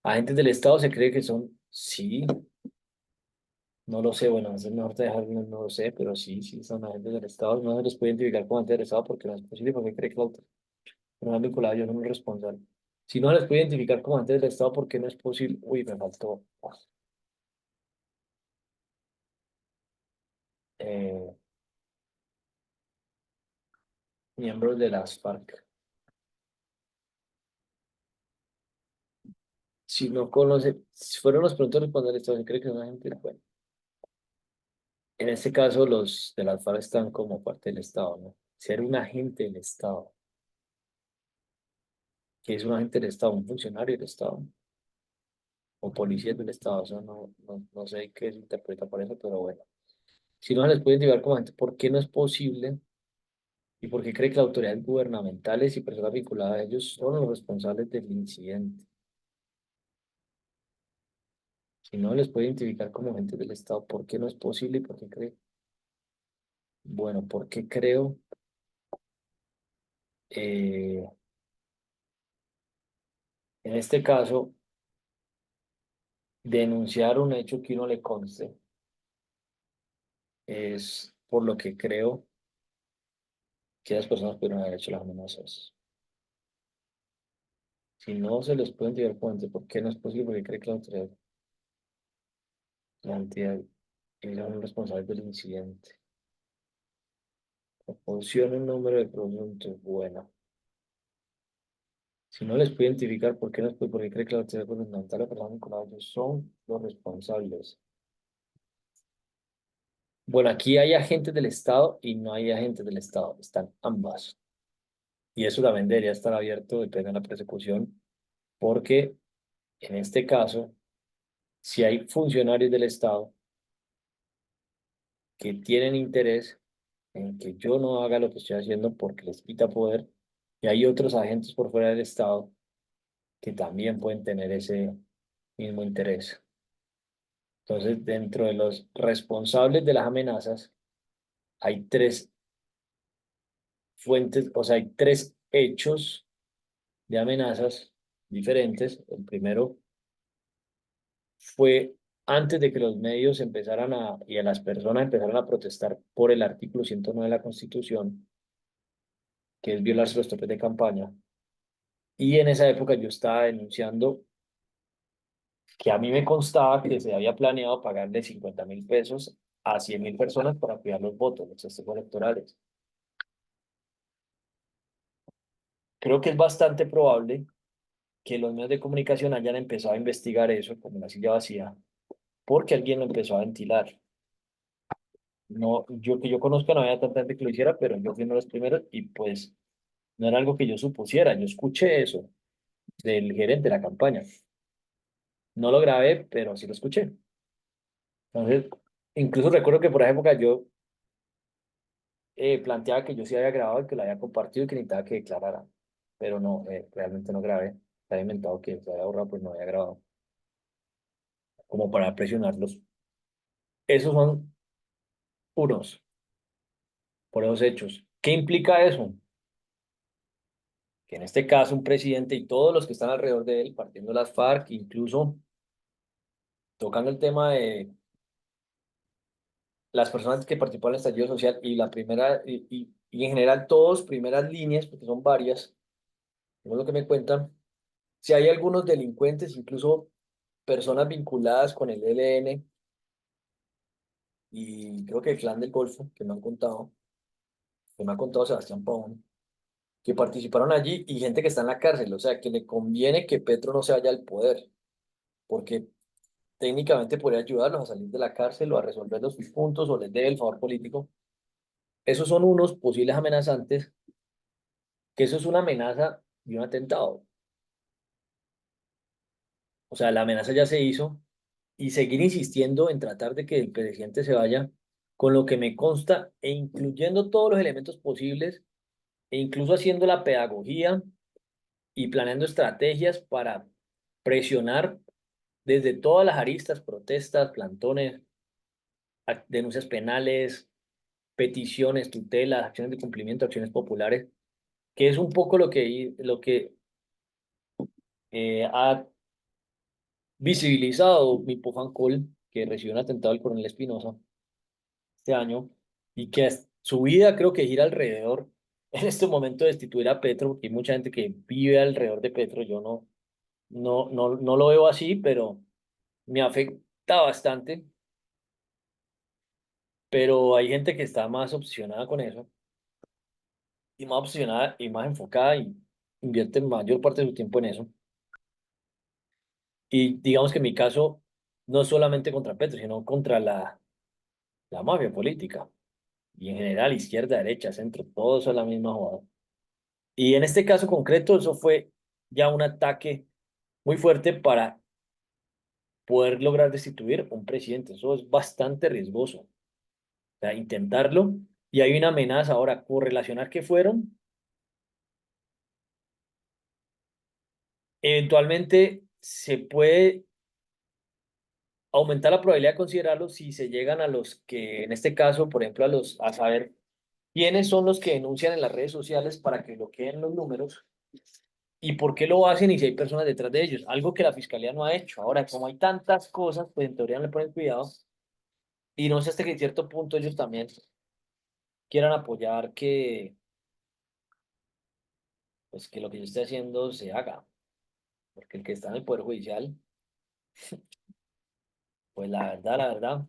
Agentes del Estado se cree que son, sí, no lo sé, bueno, es mejor dejarlo, no lo sé, pero sí, sí, son agentes del Estado. No se les puede identificar como agentes del Estado porque no es posible, porque cree que la autoridad no es vinculada, yo no soy responsable. Si no se les puede identificar como agentes del Estado, ¿por qué no es posible? Uy, me faltó. Eh, miembros de las FARC. Si no conoce, si fueron los pronto responsables del Estado, ¿se cree que son agentes? Bueno, en este caso los de las FARC están como parte del Estado, ¿no? Ser un agente del Estado. ¿Qué es un agente del Estado? Un funcionario del Estado o policía del Estado. Eso no sé qué se interpreta por eso, pero bueno. Si no se les puede identificar como agente, ¿por qué no es posible? ¿Y por qué cree que las autoridades gubernamentales y personas vinculadas a ellos son los responsables del incidente? Si no les puede identificar como agentes del Estado, ¿por qué no es posible y por qué cree? Bueno, porque creo, eh, en este caso, denunciar un hecho que uno le conste es por lo que creo que las personas pudieron haber hecho las amenazas. Si no se les puede identificar como agentes, ¿por qué no es posible? Porque cree que la entidad es la responsable del incidente. Proporciona un número de presuntos. Bueno. Si no les puede identificar, ¿por qué no puede? Porque cree que la autoridad gubernamental y la persona vinculada a ellos son los responsables. Bueno, aquí hay agentes del Estado y no hay agentes del Estado, están ambas. Y eso también debería estar abierto, depende de la persecución, porque En este caso, si hay funcionarios del Estado que tienen interés en que yo no haga lo que estoy haciendo porque les quita poder, y hay otros agentes por fuera del Estado que también pueden tener ese mismo interés. Entonces, dentro de los responsables de las amenazas, hay tres fuentes, o sea, hay tres hechos de amenazas diferentes. El primero fue antes de que los medios empezaran y a las personas empezaran a protestar por el artículo 109 de la Constitución, que es violarse los topes de campaña. Y en esa época yo estaba denunciando que a mí me constaba que se había planeado pagarle 50.000 pesos a 100.000 personas para cuidar los votos, los testigos electorales. Creo que es bastante probable que los medios de comunicación hayan empezado a investigar eso como una silla vacía, porque alguien lo empezó a ventilar. No, yo que yo conozca no había tanta gente que lo hiciera, pero yo fui uno de los primeros y pues no era algo que yo supusiera. Yo escuché eso del gerente de la campaña. No lo grabé, pero sí lo escuché. Entonces, incluso recuerdo que por esa época yo planteaba que yo sí había grabado y que lo había compartido y que necesitaba que declarara. Pero no, realmente no grabé. Estaba inventado que se había borrado, pues no había grabado. Como para presionarlos. Esos son unos, por esos hechos. ¿Qué implica eso? Que en este caso un presidente y todos los que están alrededor de él, partiendo de las FARC, incluso tocando el tema de las personas que participaron en el estallido social y la primera, y en general todos, primeras líneas, porque son varias, según lo que me cuentan, si hay algunos delincuentes, incluso personas vinculadas con el ELN y creo que el Clan del Golfo, que me ha contado Sebastián Pavón, que participaron allí y gente que está en la cárcel, o sea, que le conviene que Petro no se vaya al poder, porque técnicamente podría ayudarlos a salir de la cárcel o a resolver sus puntos o les dé el favor político. Esos son unos posibles amenazantes, que eso es una amenaza y un atentado. O sea, la amenaza ya se hizo y seguir insistiendo en tratar de que el presidente se vaya, con lo que me consta, e incluyendo todos los elementos posibles, e incluso haciendo la pedagogía y planeando estrategias para presionar desde todas las aristas, protestas, plantones, denuncias penales, peticiones, tutelas, acciones de cumplimiento, acciones populares, que es un poco lo que ha visibilizado mi Pofancol, que recibió un atentado del coronel Espinosa este año, y que su vida creo que gira alrededor, en este momento, de destituir a Petro, porque hay mucha gente que vive alrededor de Petro, yo no lo veo así, pero me afecta bastante, pero hay gente que está más obsesionada con eso, y más obsesionada y más enfocada y invierte mayor parte de su tiempo en eso. Y digamos que en mi caso, no solamente contra Petro, sino contra la mafia política. Y en general, izquierda, derecha, centro, todo eso es la misma jugada. Y en este caso concreto, eso fue ya un ataque muy fuerte para poder lograr destituir un presidente. Eso es bastante riesgoso. O sea, intentarlo. Y hay una amenaza ahora, correlacionar que fueron. Eventualmente se puede aumentar la probabilidad de considerarlo si se llegan a los que, en este caso, por ejemplo, a saber quiénes son los que denuncian en las redes sociales para que bloqueen los números y por qué lo hacen y si hay personas detrás de ellos. Algo que la fiscalía no ha hecho. Ahora, como hay tantas cosas, pues en teoría no le ponen cuidado y no sé hasta qué cierto punto ellos también quieran apoyar pues, que lo que yo esté haciendo se haga. Porque el que está en el Poder Judicial, pues la verdad,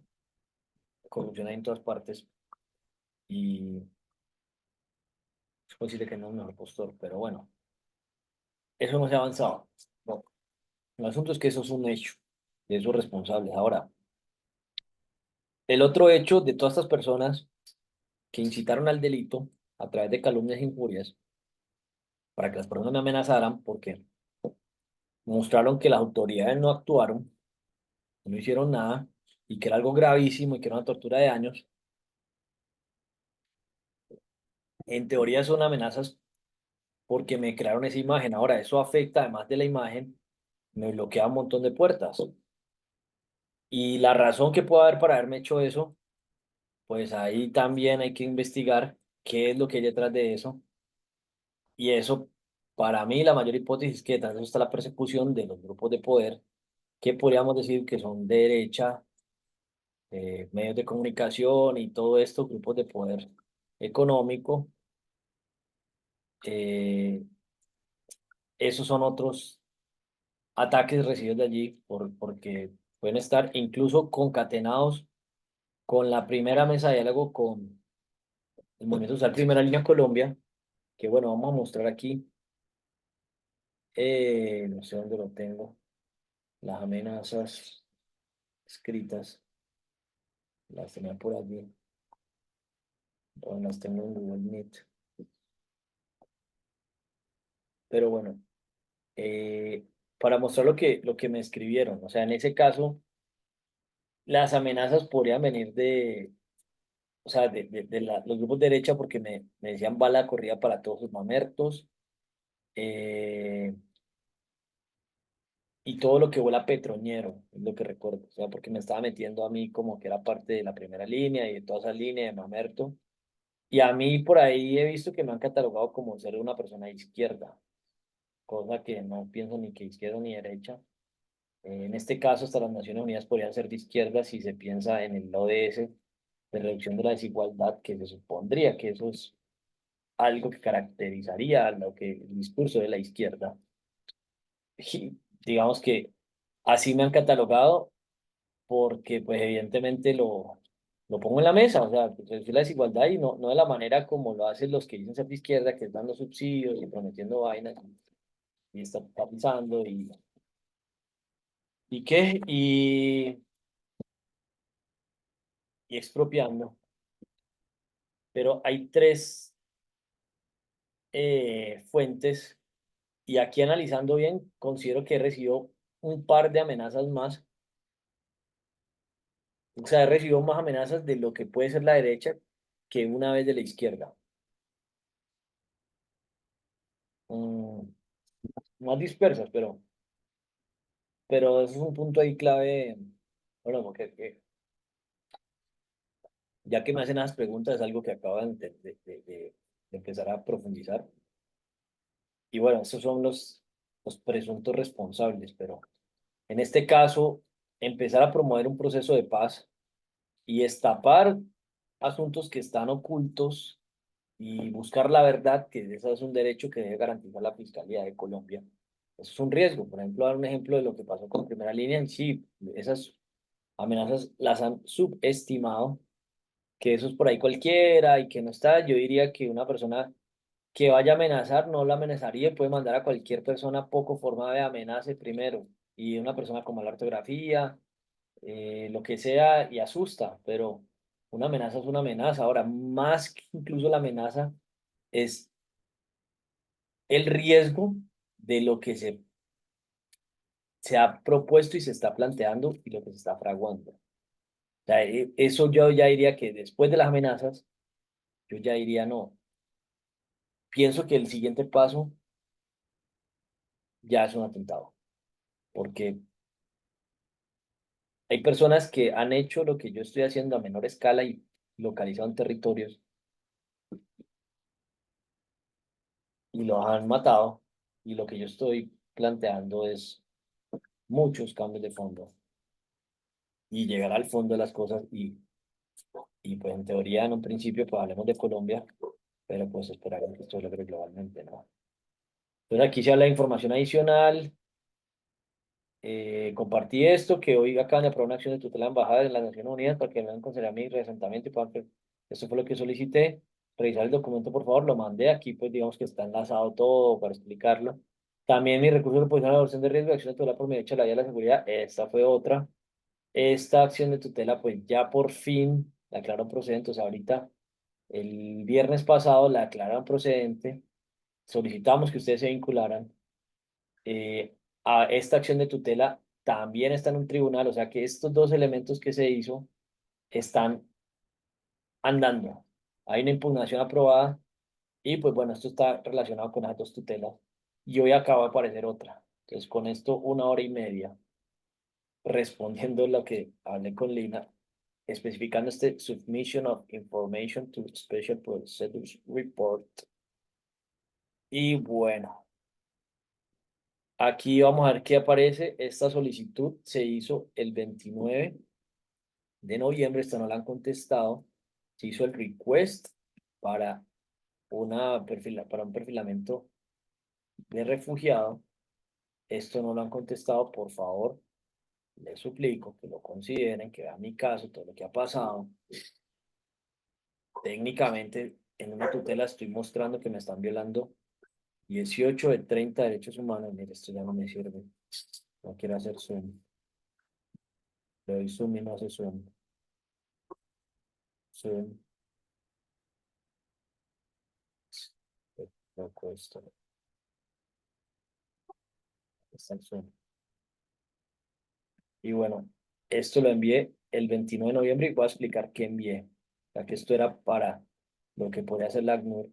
corrupción hay en todas partes y es posible que no es el mejor postor, pero bueno, eso no se ha avanzado. No, el asunto es que eso es un hecho de esos responsables. Ahora, el otro hecho de todas estas personas que incitaron al delito a través de calumnias e injurias para que las personas me amenazaran, ¿por qué? mostraron que las autoridades no actuaron, no hicieron nada y que era algo gravísimo y que era una tortura de años. En teoría son amenazas porque me crearon esa imagen. Ahora, eso afecta, además de la imagen, me bloquea un montón de puertas. Y la razón que puede haber para haberme hecho eso, pues ahí también hay que investigar qué es lo que hay detrás de eso. Y eso, para mí, la mayor hipótesis es que detrás de eso está la persecución de los grupos de poder, que podríamos decir que son de derecha, medios de comunicación y todo esto, grupos de poder económico. eh, Esos son otros ataques recibidos de allí porque pueden estar incluso concatenados con la primera mesa de diálogo con el Movimiento Social Primera Línea Colombia, que bueno, vamos a mostrar aquí, no sé dónde lo tengo, las amenazas escritas, las tenía por allí, o las tengo en Google Meet, pero bueno, eh, para mostrar lo que me escribieron, o sea, en ese caso, las amenazas podrían venir de, o sea, los grupos de derecha porque me decían bala corrida para todos sus mamertos, eh, y todo lo que huela a petroñero, es lo que recuerdo, o sea, porque me estaba metiendo a mí como que era parte de la primera línea y de toda esa línea de mamerto, y a mí por ahí he visto que me han catalogado como ser una persona de izquierda, cosa que no pienso ni que izquierda ni derecha. En este caso, hasta las Naciones Unidas podrían ser de izquierda si se piensa en el ODS de reducción de la desigualdad, que se supondría que eso es algo que caracterizaría lo que el discurso de la izquierda. Y digamos que así me han catalogado porque pues evidentemente lo pongo en la mesa, o sea, pues, reducir la desigualdad y no de la manera como lo hacen los que dicen ser de izquierda, que es dando subsidios y prometiendo vainas y estatizando y qué, y expropiando. Pero hay tres fuentes y aquí analizando bien, considero que recibió un par de amenazas más. O sea, recibió más amenazas de lo que puede ser la derecha que una vez de la izquierda. Mm, Más dispersas, pero eso es un punto ahí clave. Bueno, porque ya que me hacen las preguntas, es algo que acaban de empezar a profundizar. Y bueno, esos son los presuntos responsables, pero en este caso, empezar a promover un proceso de paz y destapar asuntos que están ocultos y buscar la verdad, que ese es un derecho que debe garantizar la Fiscalía de Colombia. Eso es un riesgo. Por ejemplo, dar un ejemplo de lo que pasó con Primera Línea en sí. Esas amenazas las han subestimado, que eso es por ahí cualquiera y que no está. Yo diría que una persona que vaya a amenazar no la amenazaría, puede mandar a cualquier persona poco formada de amenace primero. Y una persona con mala ortografía, lo que sea, y asusta, pero una amenaza es una amenaza. Ahora, más que incluso la amenaza, es el riesgo de lo que se ha propuesto y se está planteando y lo que se está fraguando. O sea, eso yo ya diría que después de las amenazas, yo ya diría no. Pienso que el siguiente paso ya es un atentado, porque hay personas que han hecho lo que yo estoy haciendo a menor escala y localizado en territorios y los han matado, y lo que yo estoy planteando es muchos cambios de fondo y llegar al fondo de las cosas y pues en teoría en un principio pues hablemos de Colombia, pero pues esperar que esto se logre globalmente, ¿no? Entonces aquí se habla de información adicional, compartí esto, que hoy acaban de aprobar una acción de tutela de embajada de las Naciones Unidas para que me den considerar mi resentamiento y puedan, esto fue lo que solicité, revisar el documento por favor, lo mandé aquí pues digamos que está enlazado todo para explicarlo. También mi recurso de oposición a la evaluación de riesgo de acción de tutela por mi derecho a la vida de la seguridad, esta fue otra. Esta acción de tutela pues ya por fin la declararon procedente, o sea ahorita el viernes pasado la declararon procedente, solicitamos que ustedes se vincularan. esta acción de tutela también está en un tribunal, o sea que estos dos elementos que se hizo están andando. Hay una impugnación aprobada y pues bueno, esto está relacionado con las dos tutelas y hoy acaba de aparecer otra. Entonces con esto 1 hora y media respondiendo lo que hablé con Lina, especificando este Submission of Information to Special Procedures Report. Y bueno, aquí vamos a ver qué aparece. Esta solicitud se hizo el 29 de noviembre, esta no la han contestado. Se hizo el request para, para un perfilamiento de refugiado. Esto no lo han contestado, por favor, les suplico que lo consideren, que vean mi caso, todo lo que ha pasado. Técnicamente, en una tutela estoy mostrando que me están violando 18 de 30 derechos humanos. Mire, esto ya no me sirve. No quiero hacer zoom. Le doy zoom y no hace zoom. Zoom. Loco esto. Está el zoom. Y bueno, esto lo envié el 29 de noviembre y voy a explicar qué envié. Ya que esto era para lo que podría hacer la ACNUR.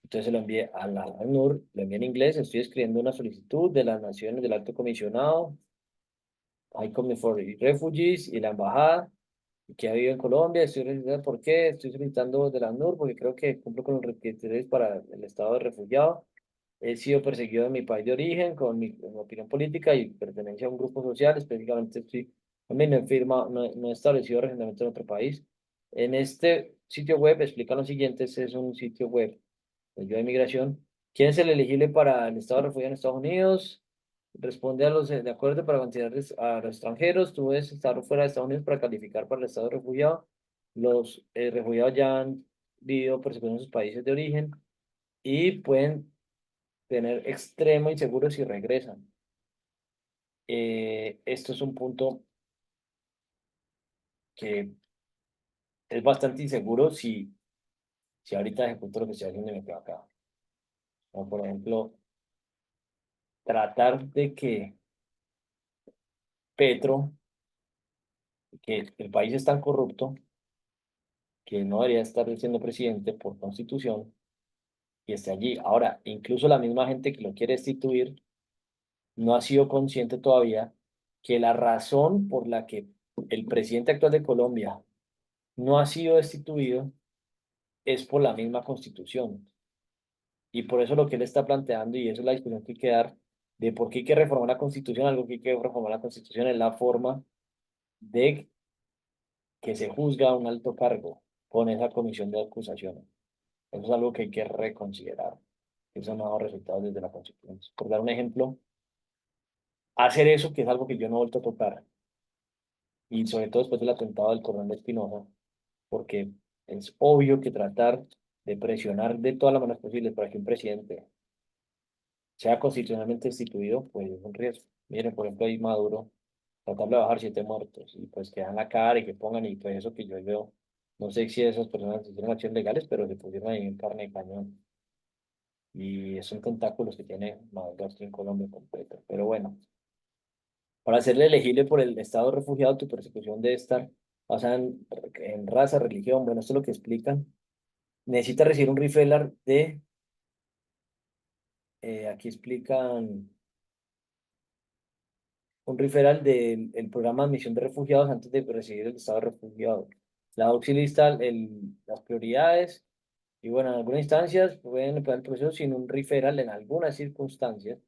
Entonces se lo envié a la ACNUR, lo envié en inglés. Estoy escribiendo una solicitud de las Naciones del Alto Comisionado, High Commission for Refugees y la Embajada que ha vivido en Colombia. Estoy solicitando, ¿por qué? Estoy solicitando de la ACNUR porque creo que cumplo con los requisitos para el estado de refugiado. He sido perseguido en mi país de origen con mi opinión política y pertenencia a un grupo social. Específicamente estoy, a mí no he firmado, no he establecido arrendamiento en otro país. En este sitio web explica lo siguiente: este es un sitio web de ayuda de migración. ¿Quién es el elegible para el estado de refugio en Estados Unidos? Responde a los de acuerdo para considerar a los extranjeros. Tú debes estar fuera de Estados Unidos para calificar para el estado de refugiado. Los refugiados ya han vivido persecución en sus países de origen y pueden tener extremo inseguro si regresan. Esto es un punto que es bastante inseguro si ahorita ejecuto lo que estoy haciendo y me quedo acá. O por ejemplo, tratar de que Petro, que el país es tan corrupto que no debería estar siendo presidente por constitución y esté allí. Ahora, incluso la misma gente que lo quiere destituir no ha sido consciente todavía que la razón por la que el presidente actual de Colombia no ha sido destituido es por la misma constitución. Y por eso lo que él está planteando, y eso es la discusión que hay que dar, de por qué hay que reformar la constitución, algo que hay que reformar la constitución es la forma de que se juzga a un alto cargo con esa comisión de acusaciones. Eso es algo que hay que reconsiderar. Eso no ha dado resultados desde la constitución. Por dar un ejemplo, hacer eso, que es algo que yo no he vuelto a tocar, y sobre todo después del atentado del Coronel Espinosa, porque es obvio que tratar de presionar de todas las maneras posibles para que un presidente sea constitucionalmente instituido, pues es un riesgo. Miren, por ejemplo, ahí Maduro, tratando de bajar 7 muertos, y pues que dan la cara y que pongan, y pues eso que yo veo, no sé si esas personas hicieron acciones legales, pero se pusieron ahí en carne de cañón. Y son tentáculos que tiene Maduro aquí en Colombia completo. Pero bueno, para serle elegible por el estado de refugiado, tu persecución debe estar basada en raza, religión, bueno, esto es lo que explican. Necesita recibir un referral de, aquí explican, un referral del el programa de admisión de refugiados antes de recibir el estado de refugiado. La DOCSI lista las prioridades y bueno, en algunas instancias pueden emplear el proceso sin un referral en algunas circunstancias.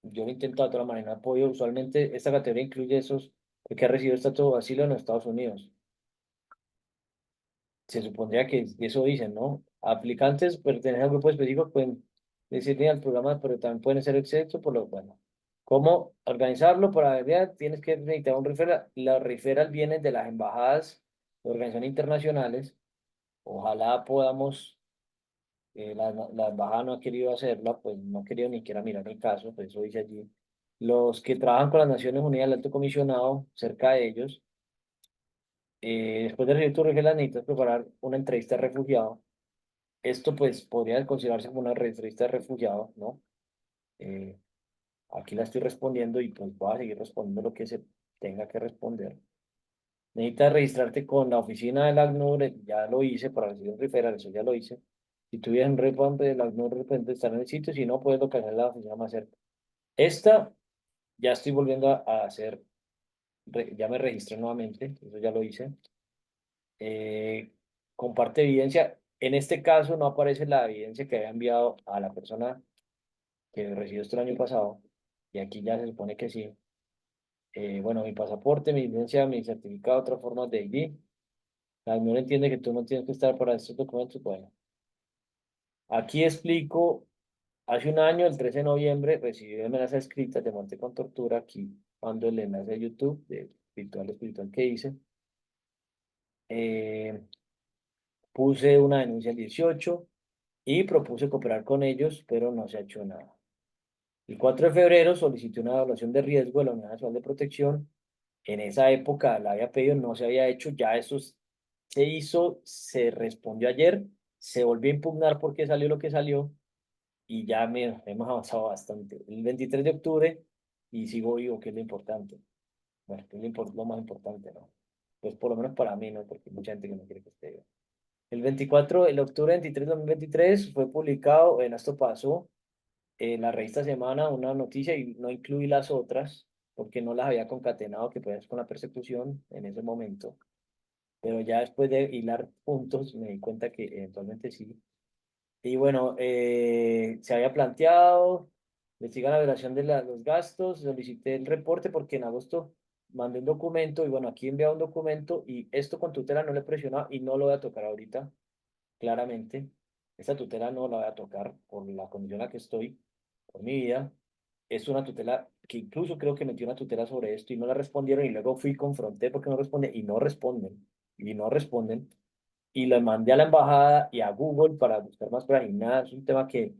Yo lo intento de todas maneras, no he podido. Usualmente esta categoría incluye esos que ha recibido estatus de asilo en los Estados Unidos. Se supondría que eso dicen, ¿no? Aplicantes pertenecen al grupo específico, pueden decirle al programa, pero también pueden ser excepto por lo bueno. ¿Cómo organizarlo? Para ver, tienes que necesitar un referral. Los referral vienen de las embajadas de organizaciones internacionales. Ojalá podamos, la embajada no ha querido hacerla, pues no ha querido ni siquiera mirar el caso, pues eso dice allí. Los que trabajan con las Naciones Unidas, el alto comisionado, cerca de ellos, después de recibir tu referral, necesitas preparar una entrevista de refugiado. Esto pues podría considerarse como una entrevista de refugiado, ¿no? Eh, Aquí la estoy respondiendo y pues voy a seguir respondiendo lo que se tenga que responder. Necesitas registrarte con la oficina del ACNUR, ya lo hice para recibir un referral, eso ya lo hice. Si tuvieras un refund del ACNUR, de repente estar en el sitio, si no, puedes localizar la oficina más cerca. Esta ya estoy volviendo a hacer, ya me registré nuevamente, eso ya lo hice. Eh, comparte evidencia. En este caso no aparece la evidencia que había enviado a la persona que recibió esto el año pasado, y aquí ya se supone que sí. Bueno, mi pasaporte, mi licencia, mi certificado, otras formas de ID. La Unión entiende que tú no tienes que estar para estos documentos. Bueno, aquí explico, hace un año, el 13 de noviembre, recibí amenaza escrita, te monté con tortura. Aquí mando el enlace de YouTube de Virtual Espiritual que hice. Eh, puse una denuncia el 18 y propuse cooperar con ellos, pero no se ha hecho nada. El 4 de febrero solicité una evaluación de riesgo de la Unidad Nacional de Protección. En esa época la había pedido, no se había hecho, ya eso se hizo, se respondió ayer, se volvió a impugnar porque salió lo que salió y ya hemos avanzado bastante. El 23 de octubre y sigo vivo, que es lo importante. Bueno, que es lo más importante, ¿no? Pues por lo menos para mí, ¿no? Porque hay mucha gente que no quiere que esté vivo. El octubre 23 de 2023 fue publicado, en esto pasó, en la revista Semana una noticia y no incluí las otras porque no las había concatenado que pues con la persecución en ese momento. Pero ya después de hilar puntos me di cuenta que eventualmente sí. Y bueno, se había planteado, investigar la violación de los gastos, solicité el reporte porque en agosto mandé un documento y bueno, aquí he enviado un documento y esto con tutela no le he presionado y no lo voy a tocar ahorita, claramente. Esta tutela no la voy a tocar por la condición en la que estoy, por mi vida. Es una tutela que incluso creo que metí una tutela sobre esto y no la respondieron y luego fui y confronté porque no responden y no responden y no responden y la mandé a la embajada y a Google para buscar más pruebas y nada, es un tema que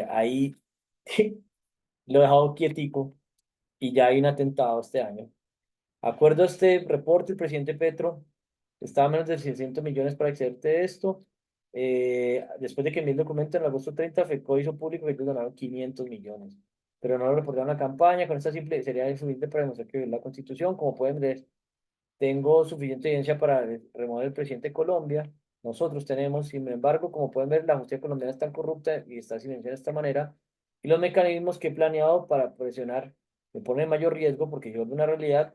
ahí lo he dejado quietico y ya hay un atentado este año. Acuerdo a este reporte, el presidente Petro estaba a menos de 600 millones para acceder a esto. Después de que envié el documento en agosto 30, FECO hizo público que ellos donaron 500 millones, pero no lo reportaron en la campaña. Con esta simple sería insuficiente para demostrar que es la Constitución. Como pueden ver, tengo suficiente evidencia para remover al presidente de Colombia. Nosotros tenemos, sin embargo, como pueden ver, la justicia colombiana está corrupta y está silenciada de esta manera. Y los mecanismos que he planeado para presionar me ponen en mayor riesgo porque yo de una realidad,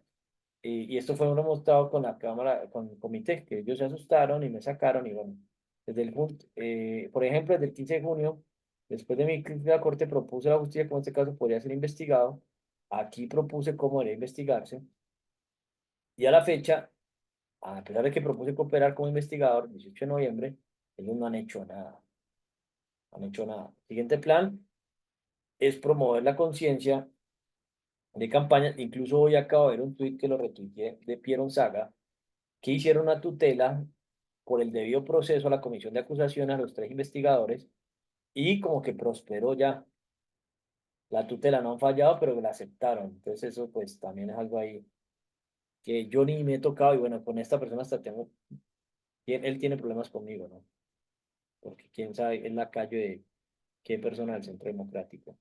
y esto fue uno mostrado con la Cámara, con el comité, que ellos se asustaron y me sacaron. Y bueno, por ejemplo, desde el 15 de junio, después de mi crítica a la Corte, propuse a la justicia que en este caso podría ser investigado. Aquí propuse cómo debería investigarse. Y a la fecha, a pesar de que propuse cooperar como investigador, 18 de noviembre, ellos no han hecho nada, no han hecho nada. Siguiente plan es promover la conciencia de campaña. Incluso hoy acabo de ver un tuit que lo retuiteé de Pierre Saga, que hicieron una tutela por el debido proceso a la comisión de acusación a los tres investigadores y como que prosperó ya. La tutela no han fallado, pero la aceptaron. Entonces eso pues también es algo ahí que yo ni me he tocado y bueno, con esta persona hasta tengo, él tiene problemas conmigo, ¿no? Porque quién sabe, es la calle de qué persona del Centro Democrático.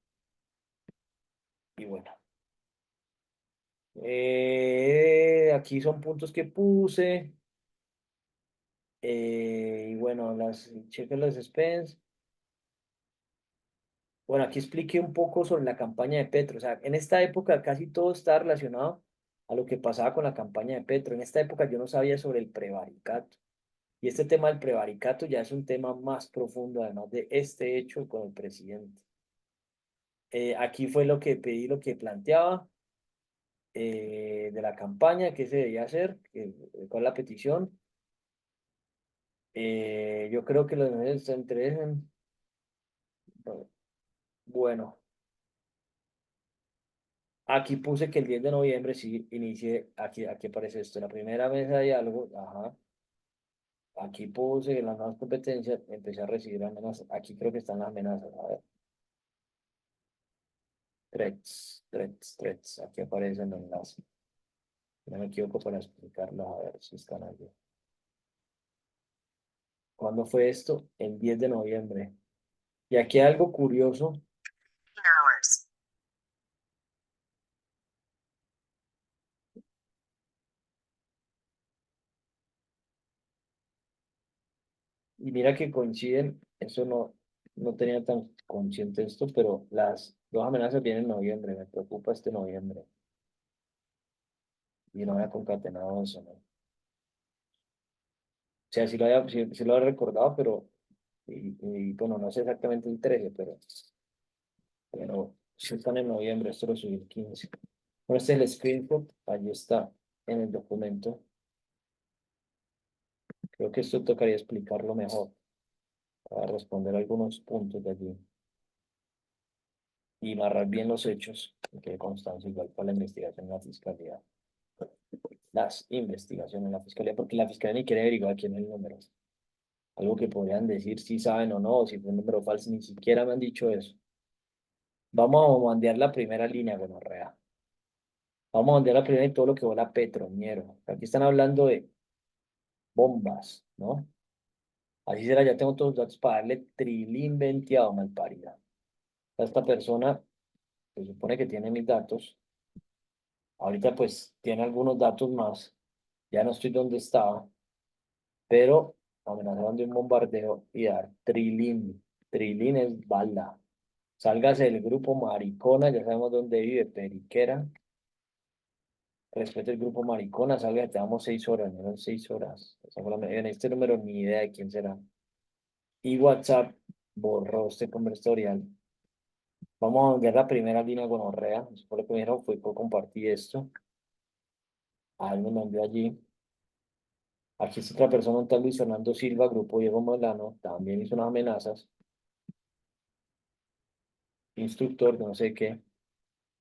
Y bueno, aquí son puntos que puse. Y bueno, chequen los spends. Bueno, aquí expliqué un poco sobre la campaña de Petro. O sea, en esta época casi todo está relacionado a lo que pasaba con la campaña de Petro. En esta época yo no sabía sobre el prevaricato. Y este tema del prevaricato ya es un tema más profundo, además de este hecho con el presidente. Aquí fue lo que pedí, lo que planteaba. De la campaña, qué se debía hacer, cuál es la petición. Yo creo que los medios se interesen. Bueno, aquí puse que el 10 de noviembre sí inicie, aquí aparece esto, la primera mesa de diálogo, ajá. Aquí puse las nuevas competencias, empecé a recibir amenazas, aquí creo que están las amenazas, a ver, threats, aquí aparecen los enlaces. No me equivoco para explicarlo, a ver si están allí. ¿Cuándo fue esto? El 10 de noviembre. Y aquí hay algo curioso. mira que coinciden, eso no tenía tan consciente esto, pero las dos amenazas vienen en noviembre, me preocupa este noviembre. Y no había concatenado eso, ¿no? O sea, sí lo había recordado, pero, bueno, no sé exactamente el 13, pero sí están en noviembre, esto lo subí el 15. Bueno, este es el screenshot, ahí está en el documento. Creo que esto tocaría explicarlo mejor para responder algunos puntos de allí y narrar bien los hechos, que constancia igual para la investigación en la fiscalía. Las investigaciones en la fiscalía, porque la fiscalía ni quiere averiguar quién es el número. Algo que podrían decir si saben o no, o si fue un número falso, ni siquiera me han dicho eso. Vamos a bombardear la primera línea, gonorrea. Vamos a bombardear la primera y todo lo que vuela Petroñero. Aquí están hablando de bombas, ¿no? Así será, ya tengo todos los datos para darle trilín venteado, malparida. Esta persona se supone que tiene mis datos. Ahorita pues tiene algunos datos más. Ya no estoy donde estaba, pero amenazaron de un bombardeo y dar trilín. Trilín es bala. Sálgase del grupo maricona, ya sabemos dónde vive, periquera. Respete el grupo maricona, salga, te damos 6 horas, no eran 6 horas. En este número ni idea de quién será. Y WhatsApp borró este conversorial. Vamos a ver la primera línea gonorrea. Eso fue lo que me dijeron, fue que compartí esto. Alguien me envió allí. Aquí está otra persona, un tal Luis Fernando Silva, grupo Diego Molano, también hizo unas amenazas. Instructor, no sé qué.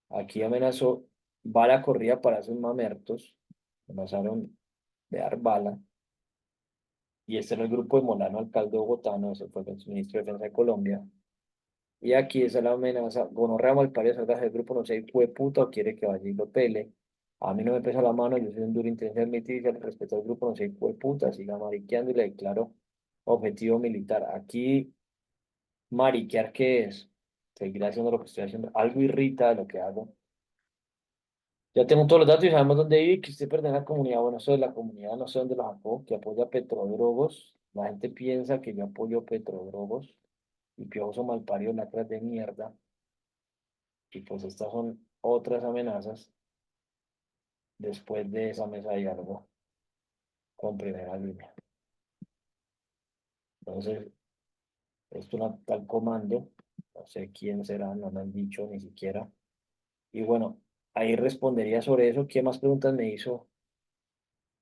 Aquí amenazó bala corrida para esos mamertos. Amenazaron de dar bala. Y este era el grupo de Molano, alcalde de Bogotá, no, ese fue el ministro de Defensa de Colombia. Y aquí esa es la amenaza. Gonorrea Malparia, salga del grupo, no sé, fue puta o quiere que vaya y lo pele. A mí no me pesa la mano, yo soy un duro intento de admitir y respeto al grupo, no sé, fue puta, siga mariqueando y le declaro objetivo militar. Aquí, mariquear, ¿qué es? Seguir haciendo lo que estoy haciendo. Algo irrita de lo que hago. Ya tengo todos los datos y sabemos dónde vive y que usted pertenece a la comunidad. Bueno, eso de la comunidad, no sé dónde lo sacó, que apoya a Petrodrogos. La gente piensa que yo apoyo Petrodrogos y Piojoso Malpario, lacras de mierda. Y pues estas son otras amenazas después de esa mesa de diálogo con primera línea. Entonces, esto es una tal comando, no sé quién será, no me han dicho ni siquiera. Y bueno, ahí respondería sobre eso. ¿Qué más preguntas me hizo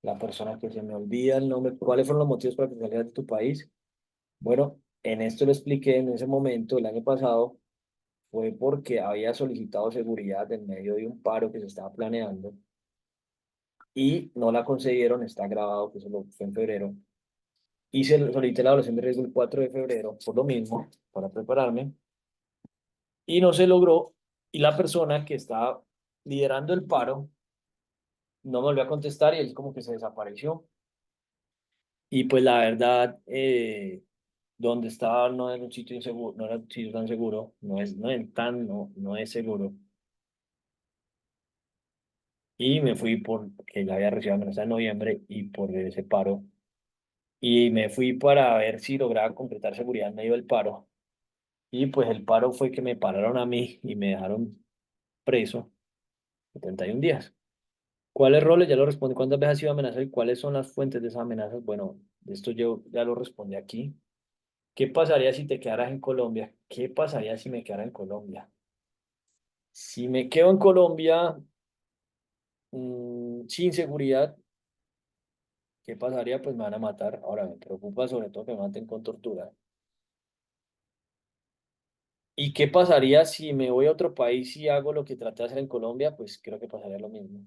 la persona que se me olvida el nombre? ¿Cuáles fueron los motivos para que salieras de tu país? Bueno, en esto lo expliqué en ese momento, el año pasado, fue porque había solicitado seguridad en medio de un paro que se estaba planeando y no la concedieron, está grabado que eso fue en febrero. Solicité la evaluación de riesgo el 4 de febrero, por lo mismo, para prepararme, y no se logró, y la persona que estaba liderando el paro no me volvió a contestar y él como que se desapareció. Y pues la verdad, donde estaba no era un sitio inseguro, no era un sitio tan seguro, no es seguro. Y me fui porque ya había recibido amenaza en noviembre y por ese paro. Y me fui para ver si lograba completar seguridad en medio del paro. Y pues el paro fue que me pararon a mí y me dejaron preso 71 días. ¿Cuáles roles? Ya lo respondí. ¿Cuántas veces ha sido amenazado y cuáles son las fuentes de esas amenazas? Bueno, de esto yo ya lo respondí aquí. ¿Qué pasaría si te quedaras en Colombia? ¿Qué pasaría si me quedara en Colombia? Si me quedo en Colombia sin seguridad, ¿qué pasaría? Pues me van a matar. Ahora me preocupa sobre todo que me maten con tortura. ¿Y qué pasaría si me voy a otro país y hago lo que traté de hacer en Colombia? Pues creo que pasaría lo mismo.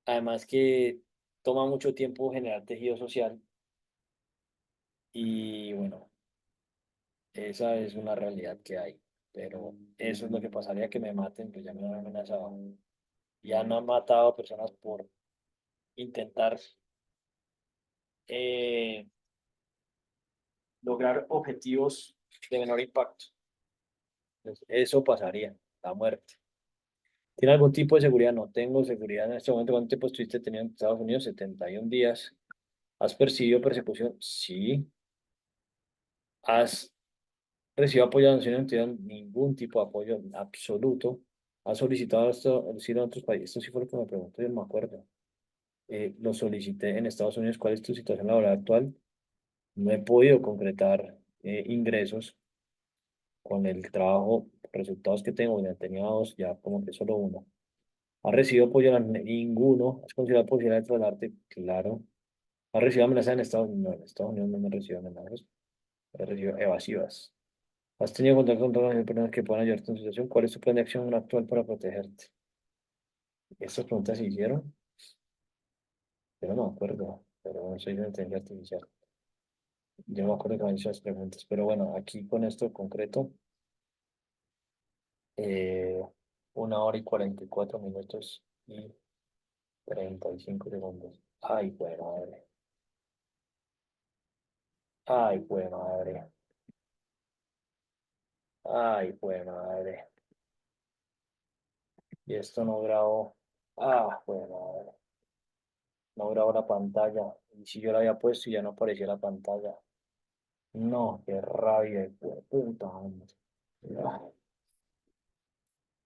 Además que toma mucho tiempo generar tejido social y bueno, esa es una realidad que hay. Pero eso es lo que pasaría que me maten, pues ya me han amenazado. Ya no han matado a personas por intentar eh, lograr objetivos de menor impacto. Entonces, eso pasaría, la muerte. ¿Tiene algún tipo de seguridad? No tengo seguridad en este momento. ¿Cuánto tiempo estuviste teniendo en Estados Unidos? 71 días. ¿Has percibido persecución? Sí. ¿Has recibido apoyo de donación? No tenido ningún tipo de apoyo en absoluto. ¿Has solicitado esto en otros países? Esto sí fue lo que me preguntó, yo no me acuerdo. Lo solicité en Estados Unidos. ¿Cuál es tu situación laboral actual? No he podido concretar ingresos con el trabajo, resultados que tengo. Ya tenía dos, ya como que solo uno. ¿Has recibido apoyo? Ninguno. ¿Has considerado posibilidad de trasladarte? Claro. ¿Has recibido amenazas en Estados Unidos? No, en Estados Unidos no me he recibido amenazas. He recibido evasivas. ¿Has tenido contacto con todas las personas que puedan ayudarte en tu situación? ¿Cuál es tu plan de acción actual para protegerte? Estas preguntas se hicieron, pero no me acuerdo. Pero no soy de inteligencia artificial. Yo no me acuerdo que me han hecho las preguntas. Pero bueno, aquí con esto concreto, eh, 1 hora y 44 minutos y 35 segundos. Ay, bueno, madre. Ay, bueno, madre. Ay, bueno, madre. Y esto no grabó. Ah, bueno, madre. No grabó la pantalla. Y si yo la había puesto y ya no aparecía la pantalla. No, qué rabia, hijo de puta, hombre. Ah.